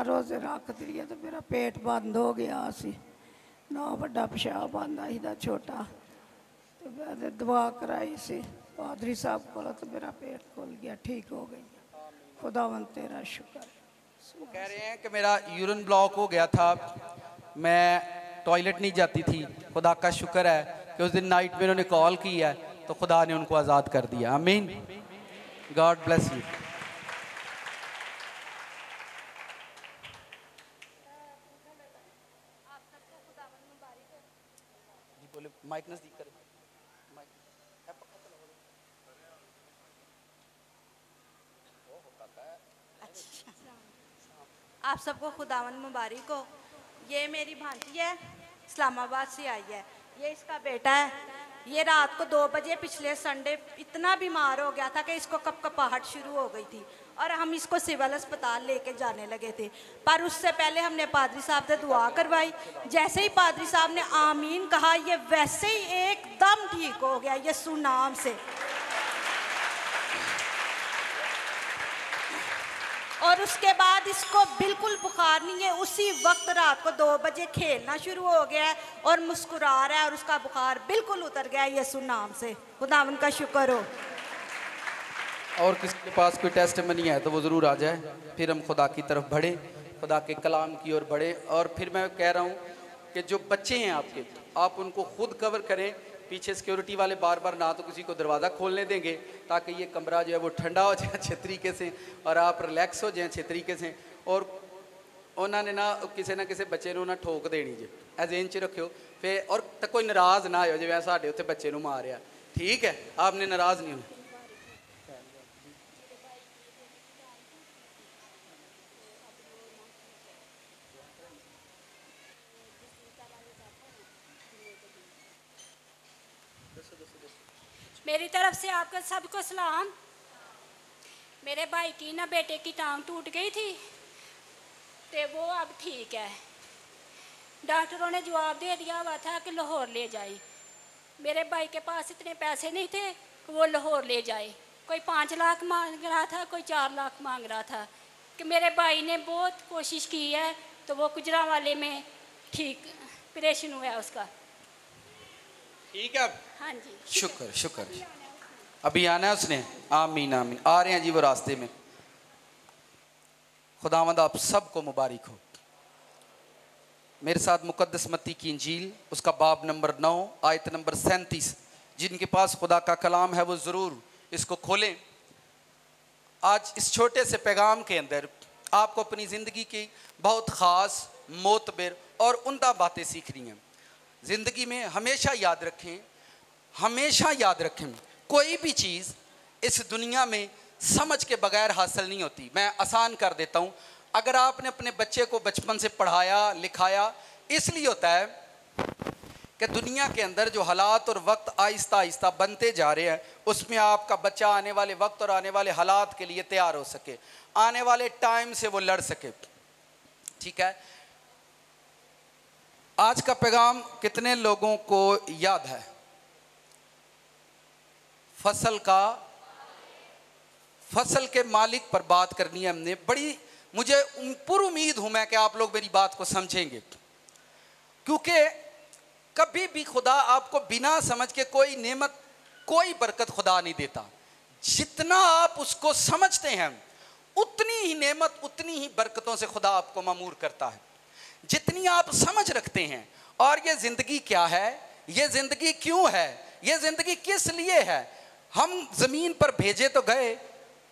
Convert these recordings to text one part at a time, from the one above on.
11 रोजे रख दिए तो मेरा पेट बंद हो गया सी ना बड़ा पेशाब आंदा ही ना छोटा तो मैं दवा कराई सी पादरी साहब को तो मेरा पेट खुल गया ठीक हो गई। खुदावन तेरा शुक्र। कह रहे हैं कि मेरा यूरिन ब्लॉक हो गया था, मैं टॉयलेट नहीं जाती थी। खुदा का शुक्र है कि उस दिन नाइट में उन्होंने कॉल की है तो खुदा ने उनको आज़ाद कर दिया। आमीन। God bless you. माइक नजदीक करें। आप सबको खुदावन मुबारक हो। ये मेरी भांजी है, इस्लामाबाद से आई है। ये इसका बेटा है। ये रात को 2 बजे पिछले संडे इतना बीमार हो गया था कि इसको कपकपाहट शुरू हो गई थी और हम इसको सिविल अस्पताल लेके जाने लगे थे। पर उससे पहले हमने पादरी साहब से दुआ करवाई। जैसे ही पादरी साहब ने आमीन कहा, ये वैसे ही एकदम ठीक हो गया यीशु नाम से। और उसके बाद इसको बिल्कुल बुखार नहीं है। उसी वक्त रात को 2 बजे खेलना शुरू हो गया है और मुस्कुरा रहा है और उसका बुखार बिल्कुल उतर गया है यीशु नाम से। खुदावन का शुक्र हो। और किसी के पास कोई टेस्टिमनी है तो वो ज़रूर आ जाए, फिर हम खुदा की तरफ बढ़े, खुदा के कलाम की ओर बढ़े। और फिर मैं कह रहा हूँ कि जो बच्चे हैं आपके, आप उनको खुद कवर करें। पीछे सिक्योरिटी वाले बार बार ना तो किसी को दरवाज़ा खोलने देंगे ताकि ये कमरा जो है वो ठंडा हो जाए अच्छे तरीके से और आप रिलैक्स हो जाएं अच्छे तरीके से। और उन्होंने ना किसी बच्चे को ना ठोक देनी जे एज एन च रखियो फिर, और तो कोई नाराज़ ना हो जिवें साढ़े उत्थे बच्चे को मारिया। ठीक है, आपने नाराज़ नहीं होना। मेरी तरफ से आपका सबको सलाम। मेरे भाई की ना बेटे की टांग टूट गई थी तो वो अब ठीक है। डॉक्टरों ने जवाब दे दिया हुआ था कि लाहौर ले जाए। मेरे भाई के पास इतने पैसे नहीं थे कि वो लाहौर ले जाए। कोई 5 लाख मांग रहा था, कोई 4 लाख मांग रहा था। कि मेरे भाई ने बहुत कोशिश की है तो वो गुजरांवाले में ठीक ऑपरेशन हुआ उसका। ठीक है, हाँ जी, शुक्र शुक्र। अभी आना है उसने। आमीन आमीन। आ रहे हैं जी वो रास्ते में। खुदावंद आप सबको मुबारक हो। मेरे साथ मुकद्दस मत्ती की इंजील उसका बाब नंबर 9 आयत नंबर 37। जिनके पास खुदा का कलाम है वो ज़रूर इसको खोलें। आज इस छोटे से पैगाम के अंदर आपको अपनी ज़िंदगी की बहुत ख़ास मोतबर और उम्दा बातें सीखनी हैं। ज़िंदगी में हमेशा याद रखें, हमेशा याद रखें, कोई भी चीज़ इस दुनिया में समझ के बगैर हासिल नहीं होती। मैं आसान कर देता हूँ। अगर आपने अपने बच्चे को बचपन से पढ़ाया लिखाया, इसलिए होता है कि दुनिया के अंदर जो हालात और वक्त आहिस्ता आहिस्ता बनते जा रहे हैं, उसमें आपका बच्चा आने वाले वक्त और आने वाले हालात के लिए तैयार हो सके, आने वाले टाइम से वो लड़ सके। ठीक है, आज का पैगाम कितने लोगों को याद है? फसल के मालिक पर बात करनी है हमने। बड़ी मुझे पूरी उम्मीद हूं मैं कि आप लोग मेरी बात को समझेंगे, क्योंकि कभी भी खुदा आपको बिना समझ के कोई नेमत कोई बरकत खुदा नहीं देता। जितना आप उसको समझते हैं उतनी ही नेमत उतनी ही बरकतों से खुदा आपको मामूर करता है, जितनी आप समझ रखते हैं। और ये ज़िंदगी क्या है, ये ज़िंदगी क्यों है, ये ज़िंदगी किस लिए है। हम ज़मीन पर भेजे तो गए,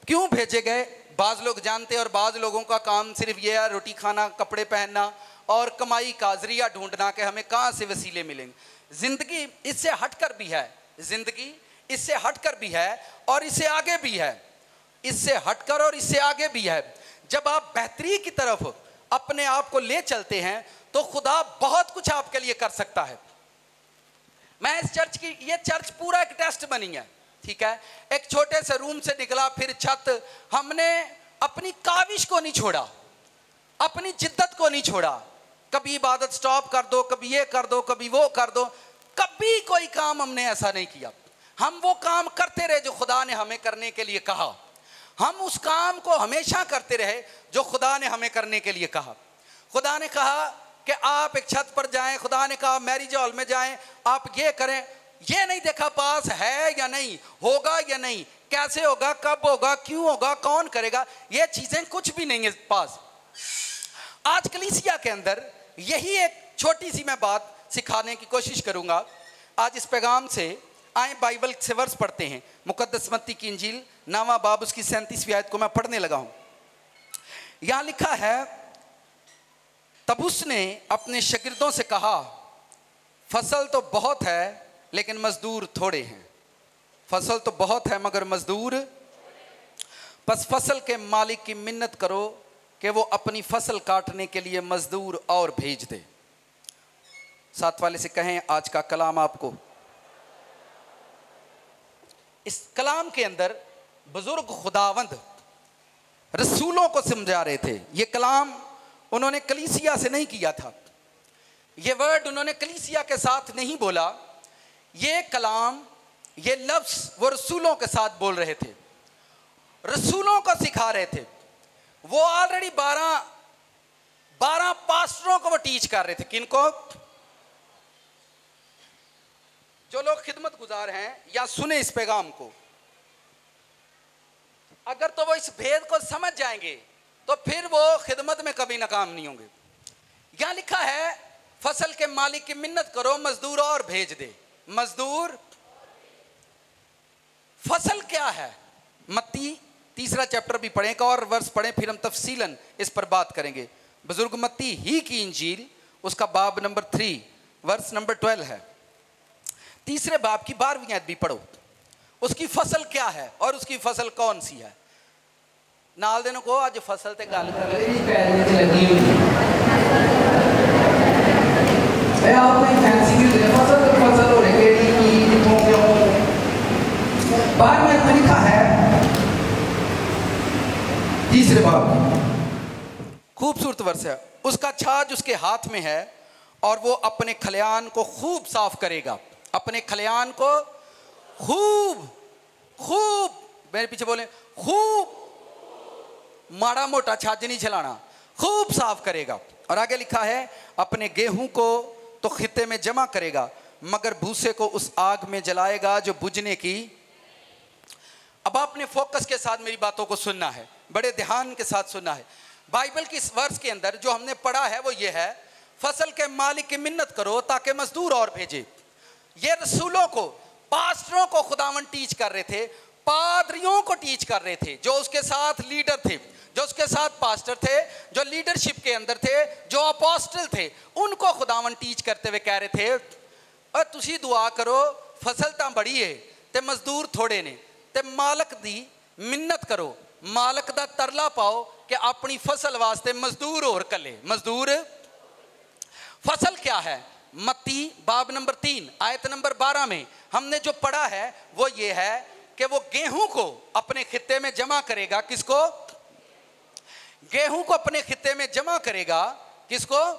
क्यों भेजे गए बाज़ लोग जानते हैं, और बाज़ लोगों का काम सिर्फ ये है रोटी खाना, कपड़े पहनना और कमाई का ज़रिया ढूंढना कि हमें कहाँ से वसीले मिलेंगे। ज़िंदगी इससे हटकर भी है, ज़िंदगी इससे हटकर भी है और इससे आगे भी है, इससे हटकर और इससे आगे भी है। जब आप बेहतरी की तरफ अपने आप को ले चलते हैं तो खुदा बहुत कुछ आपके लिए कर सकता है। मैं इस चर्च की, ये चर्च पूरा एक टेस्ट बनी है। ठीक है, एक छोटे से रूम से निकला, फिर छत। हमने अपनी काविश को नहीं छोड़ा, अपनी जिद्दत को नहीं छोड़ा। कभी इबादत स्टॉप कर दो, कभी ये कर दो, कभी वो कर दो, कभी कोई काम हमने ऐसा नहीं किया। हम वो काम करते रहे जो खुदा ने हमें करने के लिए कहा। हम उस काम को हमेशा करते रहे जो खुदा ने हमें करने के लिए कहा। खुदा ने कहा कि आप एक छत पर जाएं, खुदा ने कहा मैरिज हॉल में जाएं, आप ये करें। ये नहीं देखा पास है या नहीं, होगा या नहीं, कैसे होगा, कब होगा, क्यों होगा, कौन करेगा, ये चीजें कुछ भी नहीं है पास। आज कलीसिया के अंदर यही एक छोटी सी मैं बात सिखाने की कोशिश करूंगा आज इस पैगाम से। आए बाइबल से वर्ष पढ़ते हैं। मुकद्दस मत्ती की इंजील 9वां बाब उसकी 37वीं आयत को मैं पढ़ने लगा हूं। यहां लिखा है, तब उसने अपने शागिर्दों से कहा, फसल तो बहुत है लेकिन मजदूर थोड़े हैं। फसल तो बहुत है मगर मजदूर, बस फसल के मालिक की मिन्नत करो कि वो अपनी फसल काटने के लिए मजदूर और भेज दे। साथ वाले से कहें, आज का कलाम आपको। इस कलाम के अंदर बुजुर्ग खुदावंद रसूलों को समझा रहे थे। ये कलाम उन्होंने कलीसिया से नहीं किया था, ये वर्ड उन्होंने कलीसिया के साथ नहीं बोला। ये कलाम, ये लफ्ज वो रसूलों के साथ बोल रहे थे, रसूलों को सिखा रहे थे। वो ऑलरेडी 12 पास्टरों को वो टीच कर रहे थे। किनको? जो लोग खिदमत गुजार हैं या सुने इस पैगाम को, अगर तो वो इस भेद को समझ जाएंगे तो फिर वो खिदमत में कभी नाकाम नहीं होंगे। यहां लिखा है, फसल के मालिक की मिन्नत करो, मजदूर और भेज दे। मजदूर, फसल क्या है? मत्ती 3रा चैप्टर भी पढ़ें, और वर्ष पढ़ें, फिर हम तफसीलन इस पर बात करेंगे। बुजुर्ग मत्ती ही की इंजील उसका बाब नंबर 3 वर्ष नंबर 12 है। 3रे बाब की 12वीं आयत भी पढ़ो। उसकी फसल क्या है और उसकी फसल कौन सी है? नाल देनों को आज फसल ते गल कर ले जी, पैर में लगी हुई है। आपने फैंसी की फसल तो फसल हो रही है कि क्यों? बाद में लिखा है 3रे बाब, खूबसूरत वर्ष है। उसका छाज उसके हाथ में है और वो अपने खलियान को खूब साफ करेगा। अपने खलियान को खूब, मेरे पीछे बोले, खूब, माड़ा मोटा छाज नहीं चलाना, खूब साफ करेगा। और आगे लिखा है, अपने गेहूं को तो खित्ते में जमा करेगा मगर भूसे को उस आग में जलाएगा जो बुझने की। अब आपने फोकस के साथ मेरी बातों को सुनना है, बड़े ध्यान के साथ सुनना है। बाइबल की इस वर्ष के अंदर जो हमने पढ़ा है वो ये है, फसल के मालिक की मिन्नत करो ताकि मजदूर और भेजे। ये रसूलों को, पास्टरों को खुदावन टीच कर रहे थे, पादरियों को टीच कर रहे थे, जो उसके साथ लीडर थे, जो उसके साथ पास्टर थे, जो लीडरशिप के अंदर थे, जो अपोस्टल थे, उनको खुदावन टीच करते हुए कह रहे थे, और तुसी दुआ करो, फसल तो बड़ी है ते मजदूर थोड़े ने, ते मालक दी मिन्नत करो, मालक दा तरला पाओ कि अपनी फसल वास्ते मजदूर और कले। मजदूर, फसल क्या है? मत्ती बाब नंबर 3 आयत नंबर 12 में हमने जो पढ़ा है वो ये है कि वो गेहूं को अपने खित्ते में जमा करेगा। किसको? गेहूं को अपने खित्ते में जमा करेगा। किसको?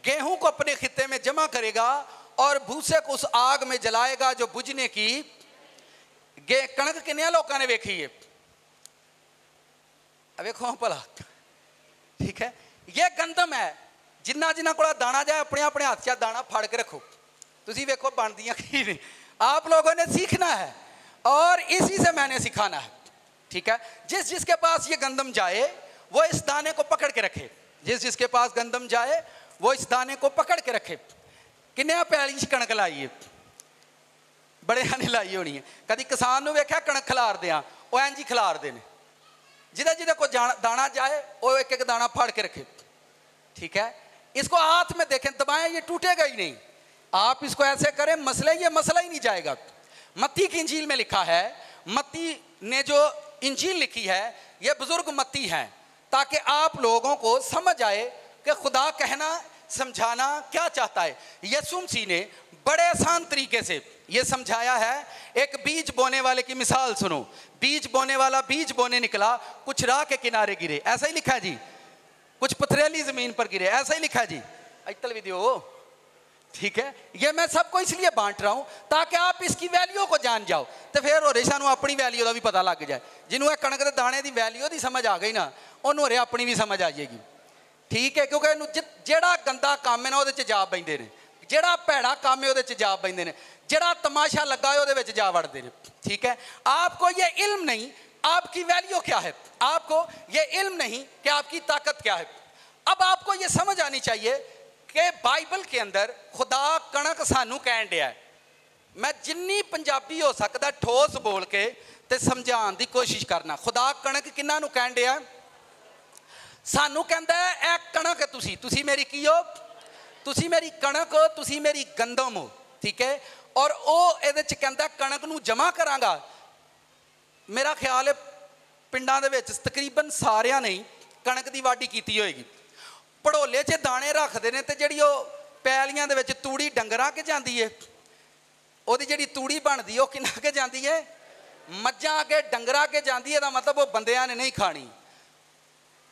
गेहूं को अपने खित्ते में जमा करेगा और भूसे को उस आग में जलाएगा जो बुझने की। कणक किन्ने लोगों ने वेखी है? वेखो भला, ठीक है। ये गंदम है, जिन्ना जिन्ना को दाना जाए अपने अपने हाथ से दाना फाड़ के रखो। तुसी वेखो बनदियां की नहीं। आप लोगों ने सीखना है और इसी से मैंने सिखाना है, ठीक है। जिस जिसके पास ये गंदम जाए वो इस दाने को पकड़ के रखे। जिस जिसके पास गंदम जाए वो इस दाने को पकड़ के रखे। किन्ने पैली कणक लाई है? बड़े ने लाई होनी है। कभी किसान ने वेख्या कणक खिलार दिया, वो इंज ही खिलारते हैं। जिदा जिदा को दाना जाए वो एक एक दाना फाड़ के रखे, ठीक है। इसको हाथ में देखें, दबाएं, ये टूटेगा ही नहीं। आप इसको ऐसे करें, ये मसला ही नहीं जाएगा। मत्ती की इंजील में लिखा है, मत्ती ने जो इंजील लिखी है ये बुजुर्ग मत्ती हैं, ताकि आप लोगों को समझ आए कि खुदा कहना समझाना क्या चाहता है। यीशु मसीह ने बड़े आसान तरीके से ये समझाया है। एक बीज बोने वाले की मिसाल सुनो। बीज बोने वाला बीज बोने निकला, कुछ राह के किनारे गिरे, ऐसा ही लिखा है जी। कुछ पथरीली जमीन पर गिरे, ऐसा ही लिखा है जी। अतल विधियो, ठीक है, ये मैं सबको इसलिए बांट रहा हूं ताकि आप इसकी वैल्यू को जान जाओ, तो फिर होरे सानू अपनी वैल्यू का भी पता लग जाए। जिन्होंने ये कणक के दाने की वैल्यू की समझ आ गई ना, उन्होंने होरे अपनी भी समझ आ जाएगी। ठीक है, क्योंकि जेड़ा गंदा काम है ना वो जा बहिंदे ने, जेड़ा भैड़ा काम है वो जा बहिंदे ने, जेड़ा तमाशा लगा है वो जा वड़ते हैं। ठीक है, आपको ये इल्म नहीं आपकी वैल्यू क्या है, आपको ये इल्म नहीं कि आपकी ताकत क्या है। अब आपको ये समझ आनी चाहिए कि बाइबल के अंदर खुदा कणक सानू कहन दिया है। मैं जिन्नी पंजाबी हो सकता ठोस बोल के ते समझाने की कोशिश करना। खुदा कणक किन्हां नू कहन दिया, सानू कहंदा है ए कणक है, तुसी मेरी की हो, तुसी मेरी कणक हो, तुसी मेरी गंदम हो। ठीक है, और वो ये कहता कणक नू जमा करांगा। मेरा ख्याल है पिंडां दे विच तकरीबन सारियां ने कणक की वाढी की होएगी। पड़ोले च दाने रखते हैं तो जी पैलियां दे विच तूड़ी डंगरां के जाती है, ਉਹਦੀ ਜਿਹੜੀ तूड़ी बनती है वो किन्ना के जाती है, मज्जां अगे डंगरां के जाती है। मतलब वो बंदियां ने नहीं खानी,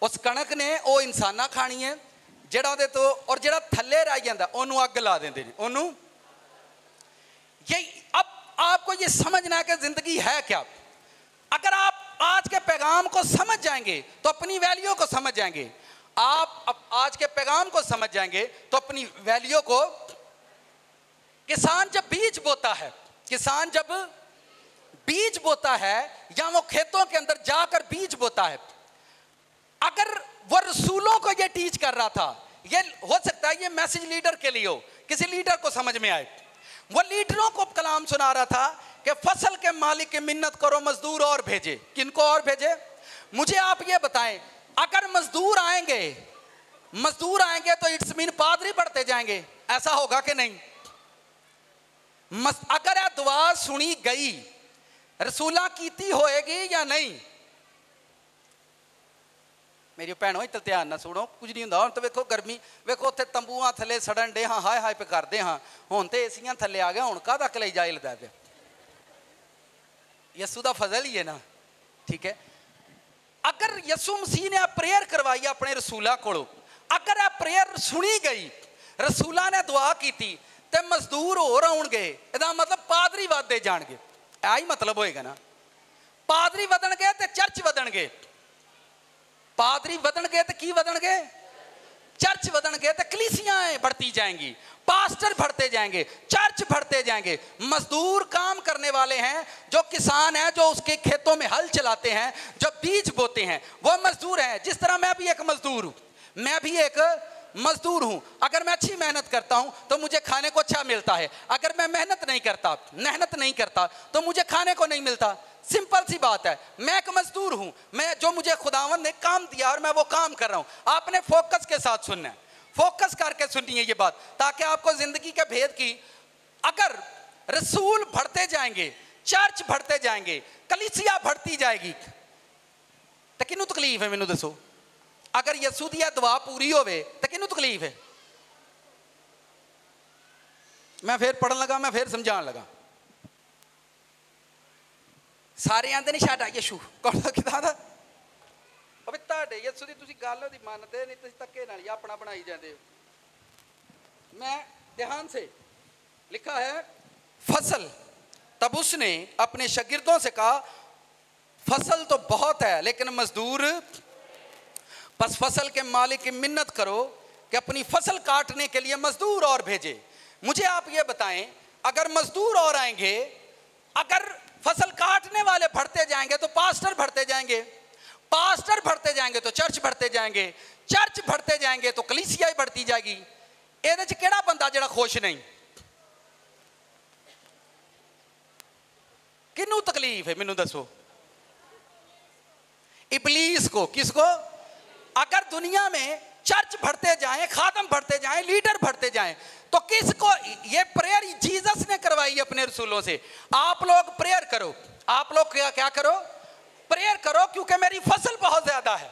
उस कणक ने वो इंसाना खानी है जेड़ा ਉਹਦੇ तो, और जेड़ा थल्ले रह जाता ਉਹਨੂੰ अग ला देंदे ने ਉਹਨੂੰ। ये अब आपको ये समझना है कि जिंदगी है क्या। अगर आप आज के पैगाम को समझ जाएंगे तो अपनी वैल्यू को समझ जाएंगे। आप आज के पैगाम को समझ जाएंगे तो अपनी वैल्यू को। किसान जब बीज बोता है, किसान जब बीज बोता है या वो खेतों के अंदर जाकर बीज बोता है, अगर वो रसूलों को ये टीच कर रहा था, ये हो सकता है ये मैसेज लीडर के लिए हो, किसी लीडर को समझ में आए। वो लीडरों को कलाम सुना रहा था कि फसल के मालिक की मिन्नत करो, मजदूर और भेजे। किनको और भेजे? मुझे आप ये बताएं, अगर मजदूर आएंगे तो इट्स मीन पादरी बढ़ते जाएंगे, ऐसा होगा कि नहीं? अगर यह दुआ सुनी गई रसूला कीती होएगी या नहीं? मेरी भैनों इतना ध्यान ना सुनो, कुछ नहीं होंदा। तो वेखो गर्मी, वेखो उत्थे तंबूआं थले सड़न डे हाँ, हाय हाय पे करते हाँ, हुण तो एसियां थले आ गया, हुण काहदा कलेजा हिलदा पिया। यसू दा फजल ही है ना। ठीक है, अगर यसू मसीह ने प्रेयर करवाई अपने रसूला कोलों, अगर यह प्रेयर सुनी गई, रसूला ने दुआ की ते मजदूर होर आउणगे, इहदा मतलब पादरी वधदे जाणगे। यही मतलब होएगा ना, पादरी वधणगे ते चर्च वधणगे। पादरी वधणगे तो की वधणगे? चर्च वधणगे तो कलीसियां बढ़ती जाएंगी, पास्टर बढ़ते जाएंगे, चर्च बढ़ते जाएंगे। मजदूर काम करने वाले हैं, जो किसान हैं, जो उसके खेतों में हल चलाते हैं, जो बीज बोते हैं, वो मजदूर हैं। जिस तरह मैं भी एक मजदूर हूं, मैं भी एक मजदूर हूं। अगर मैं अच्छी मेहनत करता हूं तो मुझे खाने को अच्छा मिलता है, अगर मैं मेहनत नहीं करता तो मुझे खाने को नहीं मिलता। सिंपल सी बात है, मैं एक मजदूर हूं, मैं जो मुझे खुदावंद ने काम दिया और मैं वो काम कर रहा हूं। आपने फोकस के साथ सुनना है, फोकस करके सुनिए ये बात, ताकि आपको जिंदगी के भेद की। अगर रसूल बढ़ते जाएंगे, चर्च बढ़ते जाएंगे, कलीसिया बढ़ती जाएगी, तो किन्नू तकलीफ है? मैनू दसो। अगर यसू दी दुआ पूरी होवे तो किन्नू तकलीफ है? मैं फिर पढ़न लगा, मैं फिर समझान लगा। सारे आंदे नहीं छाड़ा यशू कौन किता दा अबे ताड़े यसू दी तुसी गल ओदी मनदे नहीं, तुसी धक्के नाल ही अपना बनाई जांदे हो। मैं ध्यान से, लिखा है फसल। तब उसने अपने शागिर्दों से कहा, फसल तो बहुत है लेकिन मजदूर, बस फसल के मालिक की मिन्नत करो कि अपनी फसल काटने के लिए मजदूर और भेजे। मुझे आप ये बताएं, अगर मजदूर और आएंगे, अगर फसल काटने वाले बढ़ते जाएंगे तो पास्टर बढ़ते जाएंगे, पास्टर बढ़ते जाएंगे तो चर्च बढ़ते जाएंगे, चर्च बढ़ते जाएंगे तो कलीसिया ही बढ़ती जाएगी। ਇਹਦੇ ਚ ਕਿਹੜਾ ਬੰਦਾ ਜਿਹੜਾ खुश नहीं? किन्नू तकलीफ है मैनू दसो? इबलीस को। किसको? अगर दुनिया में चर्च बढ़ते जाएं, खादम बढ़ते जाएं, लीडर बढ़ते जाएं, तो किसको? ये प्रेयर जीसस ने करवाई अपने रसूलों से। आप लोग प्रेयर करो, आप लोग क्या करो? प्रेयर करो, क्योंकि मेरी फसल बहुत ज्यादा है,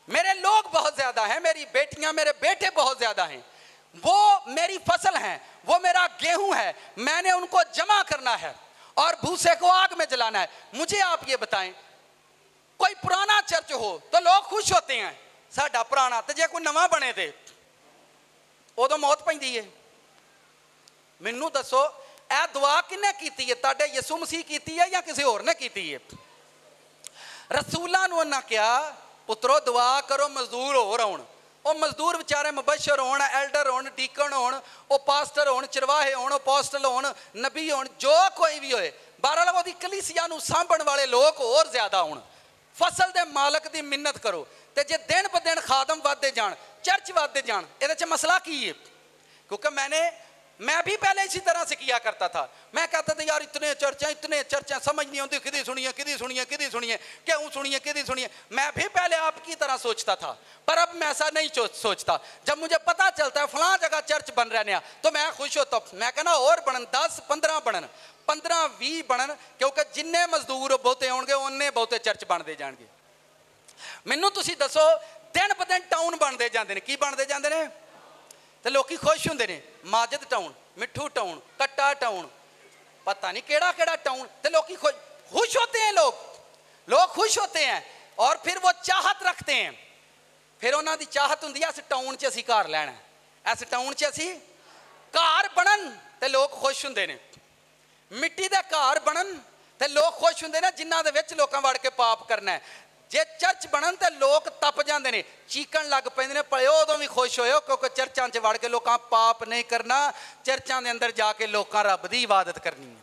मेरे लोग बहुत ज्यादा हैं, मेरी बेटियां मेरे बेटे बहुत ज्यादा हैं, वो मेरी फसल हैं, वो मेरा गेहूं है, मैंने उनको जमा करना है और भूसे को आग में जलाना है। मुझे आप ये बताएं, कोई पुराना चर्च हो तो लोग खुश होते हैं, साडा पुराना, तो जे कोई नवा बने थे उदों मौत पैंदी है। मैनू दसो ए दुआ किन्ने कीती है? तुहाडे यसू मसीह कीती है या किसी होर ने कीती है? रसूलां नूं उन्हां कहा पुत्रो दुआ करो मजदूर होर आउण। ਉਹ मजदूर बेचारे मुबशर होण, एल्डर होण, डीकन होण, ਉਹ पास्टर होण, चरवाहे होण, अपोस्टल होण, नबी होण, जो कोई भी होए, बहरहाल ਉਹਦੀ कलीसिया नूं सांभण वाले लोग होर ज्यादा होण। फसल दे मालक दी मिन्नत करो। ते जे दिन ब दिन खादम वधदे जाण, चर्च वधदे जाण, ਇਹਦੇ 'ਚ मसला की है? क्योंकि मैं भी पहले इसी तरह से किया करता था। मैं कहता था यार इतने चर्चा समझ नहीं आती, किदी सुनिए क्यों सुनिए किदी सुनिए। मैं भी पहले आपकी तरह सोचता था, पर अब मैं ऐसा नहीं सोचता। जब मुझे पता चलता है फलां जगह चर्च बन रहे हैं तो मैं खुश होता हूँ। मैं कहना और बनन, 10-15 बनन, 15-20 बनन, क्योंकि जिन्ने मजदूर बहुते होंगे उन्ने बहुते चर्च बनते जाएंगे। मैनू तुसी दसो दिन ब दिन टाउन बनते जाते हैं। की बनते जाते हैं? तो लोग खुश होंगे ने। माजिद टाउन, मिठू टाउन, कट्टा टाउन, पता नहीं केड़ा केड़ा टाउन। तो लोग खुश होते हैं, लोग खुश होते हैं और फिर वो चाहत रखते हैं। फिर उन्हों की चाहत होंगी इस टाउन च असी घर लैना, इस टाउन च असी घर बनन तो लोग खुश होंगे ने। मिट्टी के घर बनन तो लोग खुश होंगे ने, जिन्हों के लोगों वड़ के पाप करना है। जे चर्च बनन तो लोग तप जाते हैं, चीकन लग पेंदे ने, पर उदों भी खुश होए क्योंकि चर्चां च वड़ के लोग पाप नहीं करना, चर्चां के अंदर जाके लोग रब की इबादत करनी है।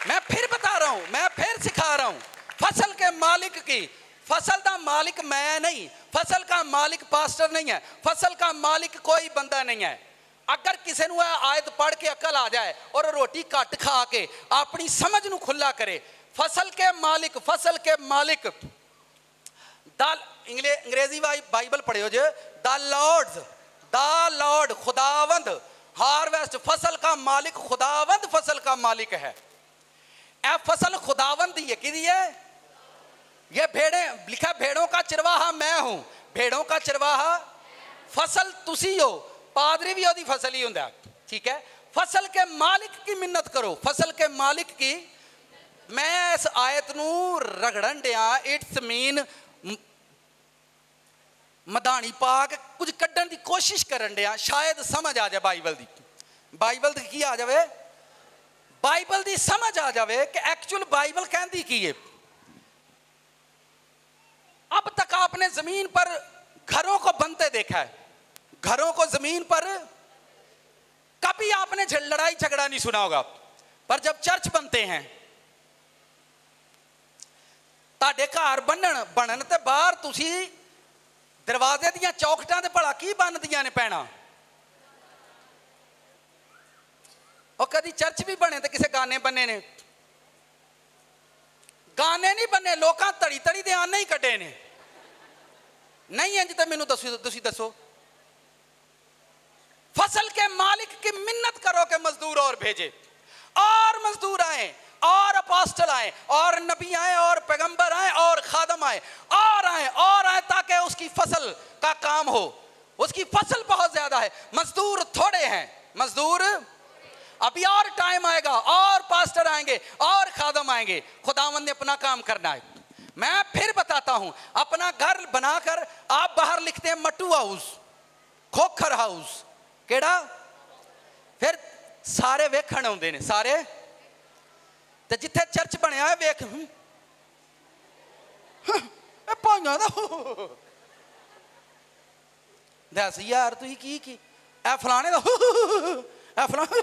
मैं फिर बता रहा हूं, मैं फिर सिखा रहा हूं, फसल के मालिक की, फसल का मालिक मैं नहीं, फसल का मालिक पास्टर नहीं है, फसल का मालिक कोई बंदा नहीं है। अगर किसी को आयत पढ़ के अकल आ जाए और रोटी घट खा के अपनी समझ नूं खुला करे, फसल के मालिक अंग्रेजी बाइबल पढ़ियो जे, द लॉर्ड खुदावंद, हार्वेस्ट, फसल का मालिक खुदावंद फसल का मालिक है। यह फसल खुदावंद दी है, किदी है? ये भेड़ें, लिखा भेड़ों का चरवाहा मैं हूं, भेड़ों का चरवाहा फसल तुसी हो, पादरी भी ओदी फसल ही होंदा, ठीक है। फसल के मालिक की मिन्नत करो, फसल के मालिक की। मैं इस आयत नू रगड़न दिया, इट्स मीन मधानी पा के कुछ कड्डन की कोशिश करन दिया, शायद समझ आ जाए बाइबल दी की आ जाए, बाइबल दी समझ आ जाए कि एक्चुअल बाइबल कहती की है। अब तक आपने जमीन पर घरों को बनते देखा है, घरों को जमीन पर कभी आपने लड़ाई झगड़ा नहीं सुना होगा, पर जब चर्च बनते हैं, ताडे घर बनन ते बाहर तुसी दरवाजे दियां चौखटां ते भला की बनदियां ने पैना। और कदी चर्च भी बने तो किसे गाने बने ने, गाने नहीं बने, लोग धड़ी धड़ी दे आने ही कटे ने। नहीं इंज तो मैनू तुसी दसो। फसल के मालिक की मिन्नत करो कि मजदूर और भेजे, और मजदूर आए, और अपोस्टल आए, और नबी आए, और पैगंबर आए, और खादम आए, और आए, ताकि उसकी फसल का काम हो। उसकी फसल बहुत ज्यादा है, मजदूर थोड़े हैं। मजदूर अभी और टाइम आएगा, और पास्टर आएंगे, और खादम आएंगे। खुदावंद ने अपना काम करना है। मैं फिर बताता हूं, अपना घर बनाकर आप बाहर लिखते हैं मट्टू हाउस, खोखर हाउस, केड़ा, फिर सारे वेखण आउंदे ने, सारे ते जिथे चर्च बनया है वेख भाइयों दा दस यार तुसीं की ए फलाने दा ए फलाने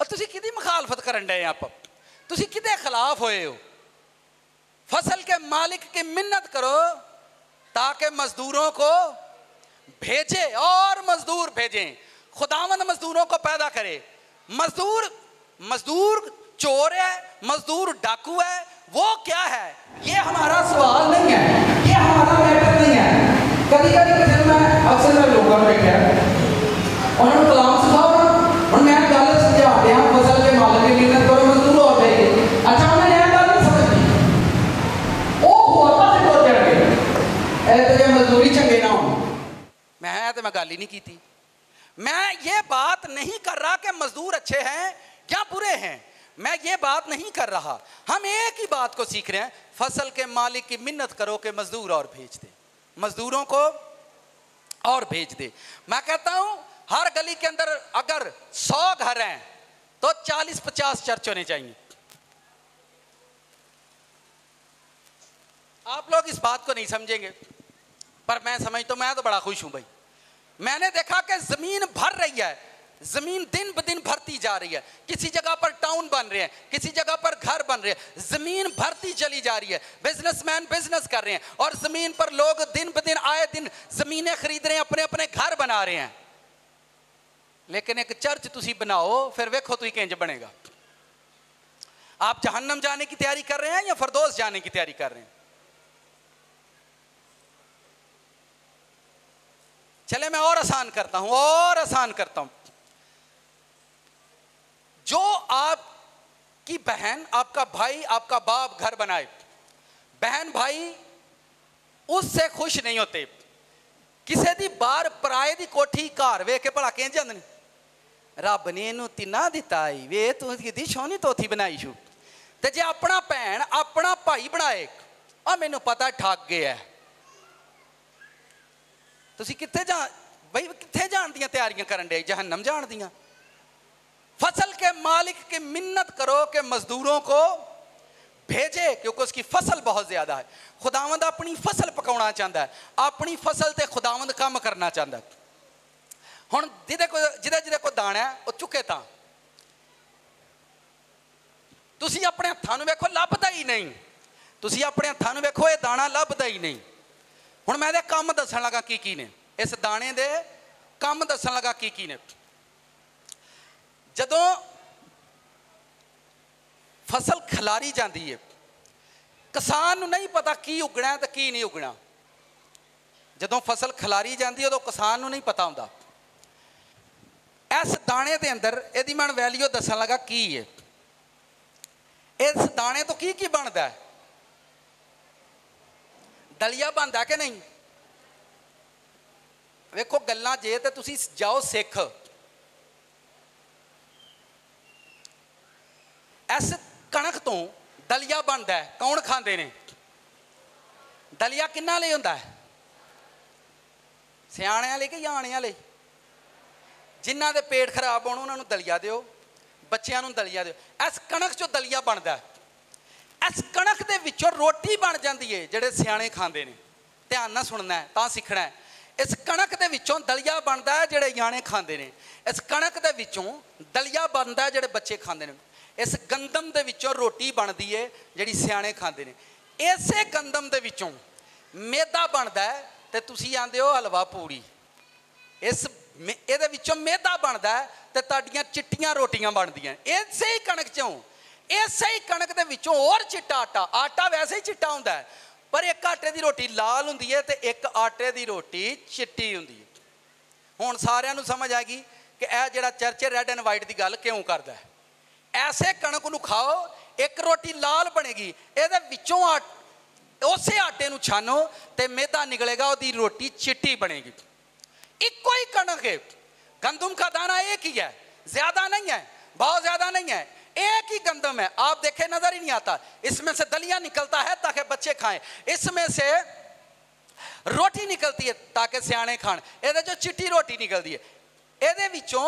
तुसीं किहदी मुखालफत करन डे आप, तुसीं किहदे खिलाफ होए हो? फसल के मालिक की मिन्नत करो ताकि मजदूरों को भेजे, और मजदूर भेजें। खुदावंद मजदूरों को पैदा करे। मजदूर चोर है, मजदूर डाकू है, वो क्या है ये हमारा सवाल नहीं है, ये हमारा मैटर नहीं है। कभी कभी मैं अक्सर लोगों में बैठा उन्होंने कलाम सिखाओ ना, और मैं गल समझा दिया फसल के मालिक की मिन्नत करो मजदूर और भेजे। अच्छा उन्हें यह गल नहीं समझी, वो होता से बोल जाएंगे ऐ तो मजदूरी चंगे ना हो। मैं गल ही नहीं की थी। मैं ये बात नहीं कर रहा कि मजदूर अच्छे हैं या बुरे हैं, मैं ये बात नहीं कर रहा। हम एक ही बात को सीख रहे हैं, फसल के मालिक की मिन्नत करो कि मजदूर और भेज दे। मजदूरों को और भेज दे। मैं कहता हूं हर गली के अंदर अगर 100 घर हैं तो 40-50 चर्च होने चाहिए। आप लोग इस बात को नहीं समझेंगे, पर मैं समझता हूं, मैं तो बड़ा खुश हूं भाई। मैंने देखा कि जमीन भर रही है, जमीन दिन ब दिन भरती जा रही है। किसी जगह पर टाउन बन रहे हैं, किसी जगह पर घर बन रहे हैं, जमीन भरती चली जा रही है। बिजनेसमैन बिजनेस कर रहे हैं और जमीन पर लोग दिन ब दिन आए दिन जमीनें खरीद रहे हैं, अपने अपने घर बना रहे हैं। लेकिन एक चर्च तुसी बनाओ, फिर वेखो तुसी किंज बनेगा। आप जहन्नम जाने की तैयारी कर रहे हैं या फरदौस जाने की तैयारी कर रहे हैं? चले मैं और आसान करता हूं, और आसान करता हूं। जो आपकी बहन, आपका भाई, आपका बाप घर बनाए, बहन भाई उससे खुश नहीं होते। किसी दी बार पराए दी कोठी घर वेख के भला किंज जांदे ने, रब ने इनू तिना दिता ही वे तू की सोहनी तोथी बनाई छू। ते जे अपना भैन अपना भाई बनाए, आ मैनू पता ठग गया, तुसी कित्थे जा भाई, कित्थे जान दियां तैयारियां करन दे? जहन्नम जान दियां। फसल के मालिक की मिन्नत करो कि मजदूरों को भेजे, क्योंकि उसकी फसल बहुत ज्यादा है। खुदावंद अपनी फसल पकाना चाहता है, अपनी फसल ते खुदावंद काम करना चाहता है। हुण जिदे को दाना है वो चुके तां तुसी अपने हत्थां नूं वेखो लभदा ही नहीं, तुसी अपने हत्थां नूं वेखो ये दाना लभदा ही नहीं। हुण मैं इहदे काम दस्सण लगा की ने, इस दाने दे काम दस्सण लगा की ने। जदों फसल खिलारी जाती है, किसान नूं नहीं पता की उगना तो की नहीं उगना। जदों फसल खिलारी जाती है उदों किसान नूं नहीं पता हुंदा। इस दाने के अंदर यदि मैं वैल्यू दसन लगा की है, इस दाने तो की बनता है? दलिया बनता कि नहीं? वेखो गल्लां जे ते तुसी जाओ सिख, इस कणक तो दलिया बनता है, कौन खाते ने? दलिया किन्ना ले हुंदा है? सियाणियां ले कि याणियां ले? जिन्हां दे पेट खराब होण उन्हां नूं दलिया दिओ, बच्चिआं नूं दलिया दिओ। इस कणक चों दलिया बनता है, इस कणक दे विचों रोटी बन जाती है जिहड़े सियाणे खांदे ने। ध्यान नाल सुनना है तां सीखना है। इस कणक दे विचों दलिया बनता है जिहड़े याणे खांदे ने, इस कणक दे विचों दलिया बनता है जिहड़े बच्चे खांदे ने, इस गंदम दे विचों रोटी बनती है जिहड़ी सियाणे खांदे ने, इसे गंदम दे विचों मैदा बनता है ते तुसीं आंदे हो हलवा पूड़ी। इस ਇਹਦੇ ਵਿੱਚੋਂ मैदा बनता है तो ਤੁਹਾਡੀਆਂ चिट्टियां रोटियां बनदियां इसे ही कणक चों। इसे ही कणक दे विचों और चिट्टा आटा, आटा वैसे ही चिट्टा हुंदा है पर एक आटे की रोटी लाल हुंदी है तो एक आटे की रोटी चिट्टी हुंदी है। हुण सारिआं नूं समझ आ गई कि यह जिहड़ा चर्च रैड एंड वाइट की गल क्यों करदा है। ऐसे कणक नूं खाओ, एक रोटी लाल बनेगी, ਇਹਦੇ ਵਿੱਚੋਂ उसे आटे नूं छानो तो मैदा निकलेगा, ਉਹਦੀ रोटी चिट्टी बनेगी। इको ही कणक है, गंदम का दाना एक ही है, ज्यादा नहीं है, बहुत ज्यादा नहीं है, एक ही गंदम है। आप देखे नजर ही नहीं आता। इसमें से दलिया निकलता है ताकि बच्चे खाएं, इसमें से रोटी निकलती है ताकि सियाणे खाण। ये जो चिट्टी रोटी निकलती है ये विचों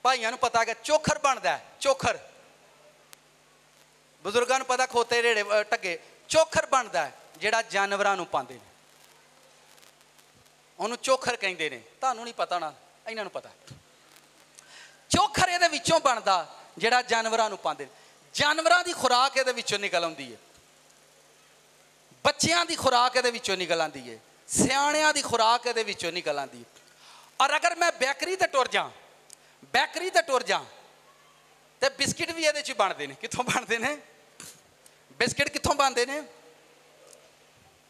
भाइयों को पता है चोखर बनता है। चोखर बजुर्गों को पता, खोते रेड़े टगे चोखर बनता है जिहड़ा जानवरां नूं पांदे ने, उन्होंने चोखर कहते हैं। तुहानूं नहीं पता ना, इन्हां नूं पता। चोखर ये विचों बनता जिहड़ा जानवरां नूं पांदे, जानवरां दी खुराक ये विचों निकल आउंदी है, बच्चियां दी खुराक ये विचों निकल आती है, सियाणियां दी खुराक ये विचों निकल आती है। और अगर मैं बेकरी ते टुर जा, बेकरी ते टुर जा तो बिस्किट भी ये बनते हैं। कित्थों बनते हैं बिस्किट? कित्थों बनते हैं?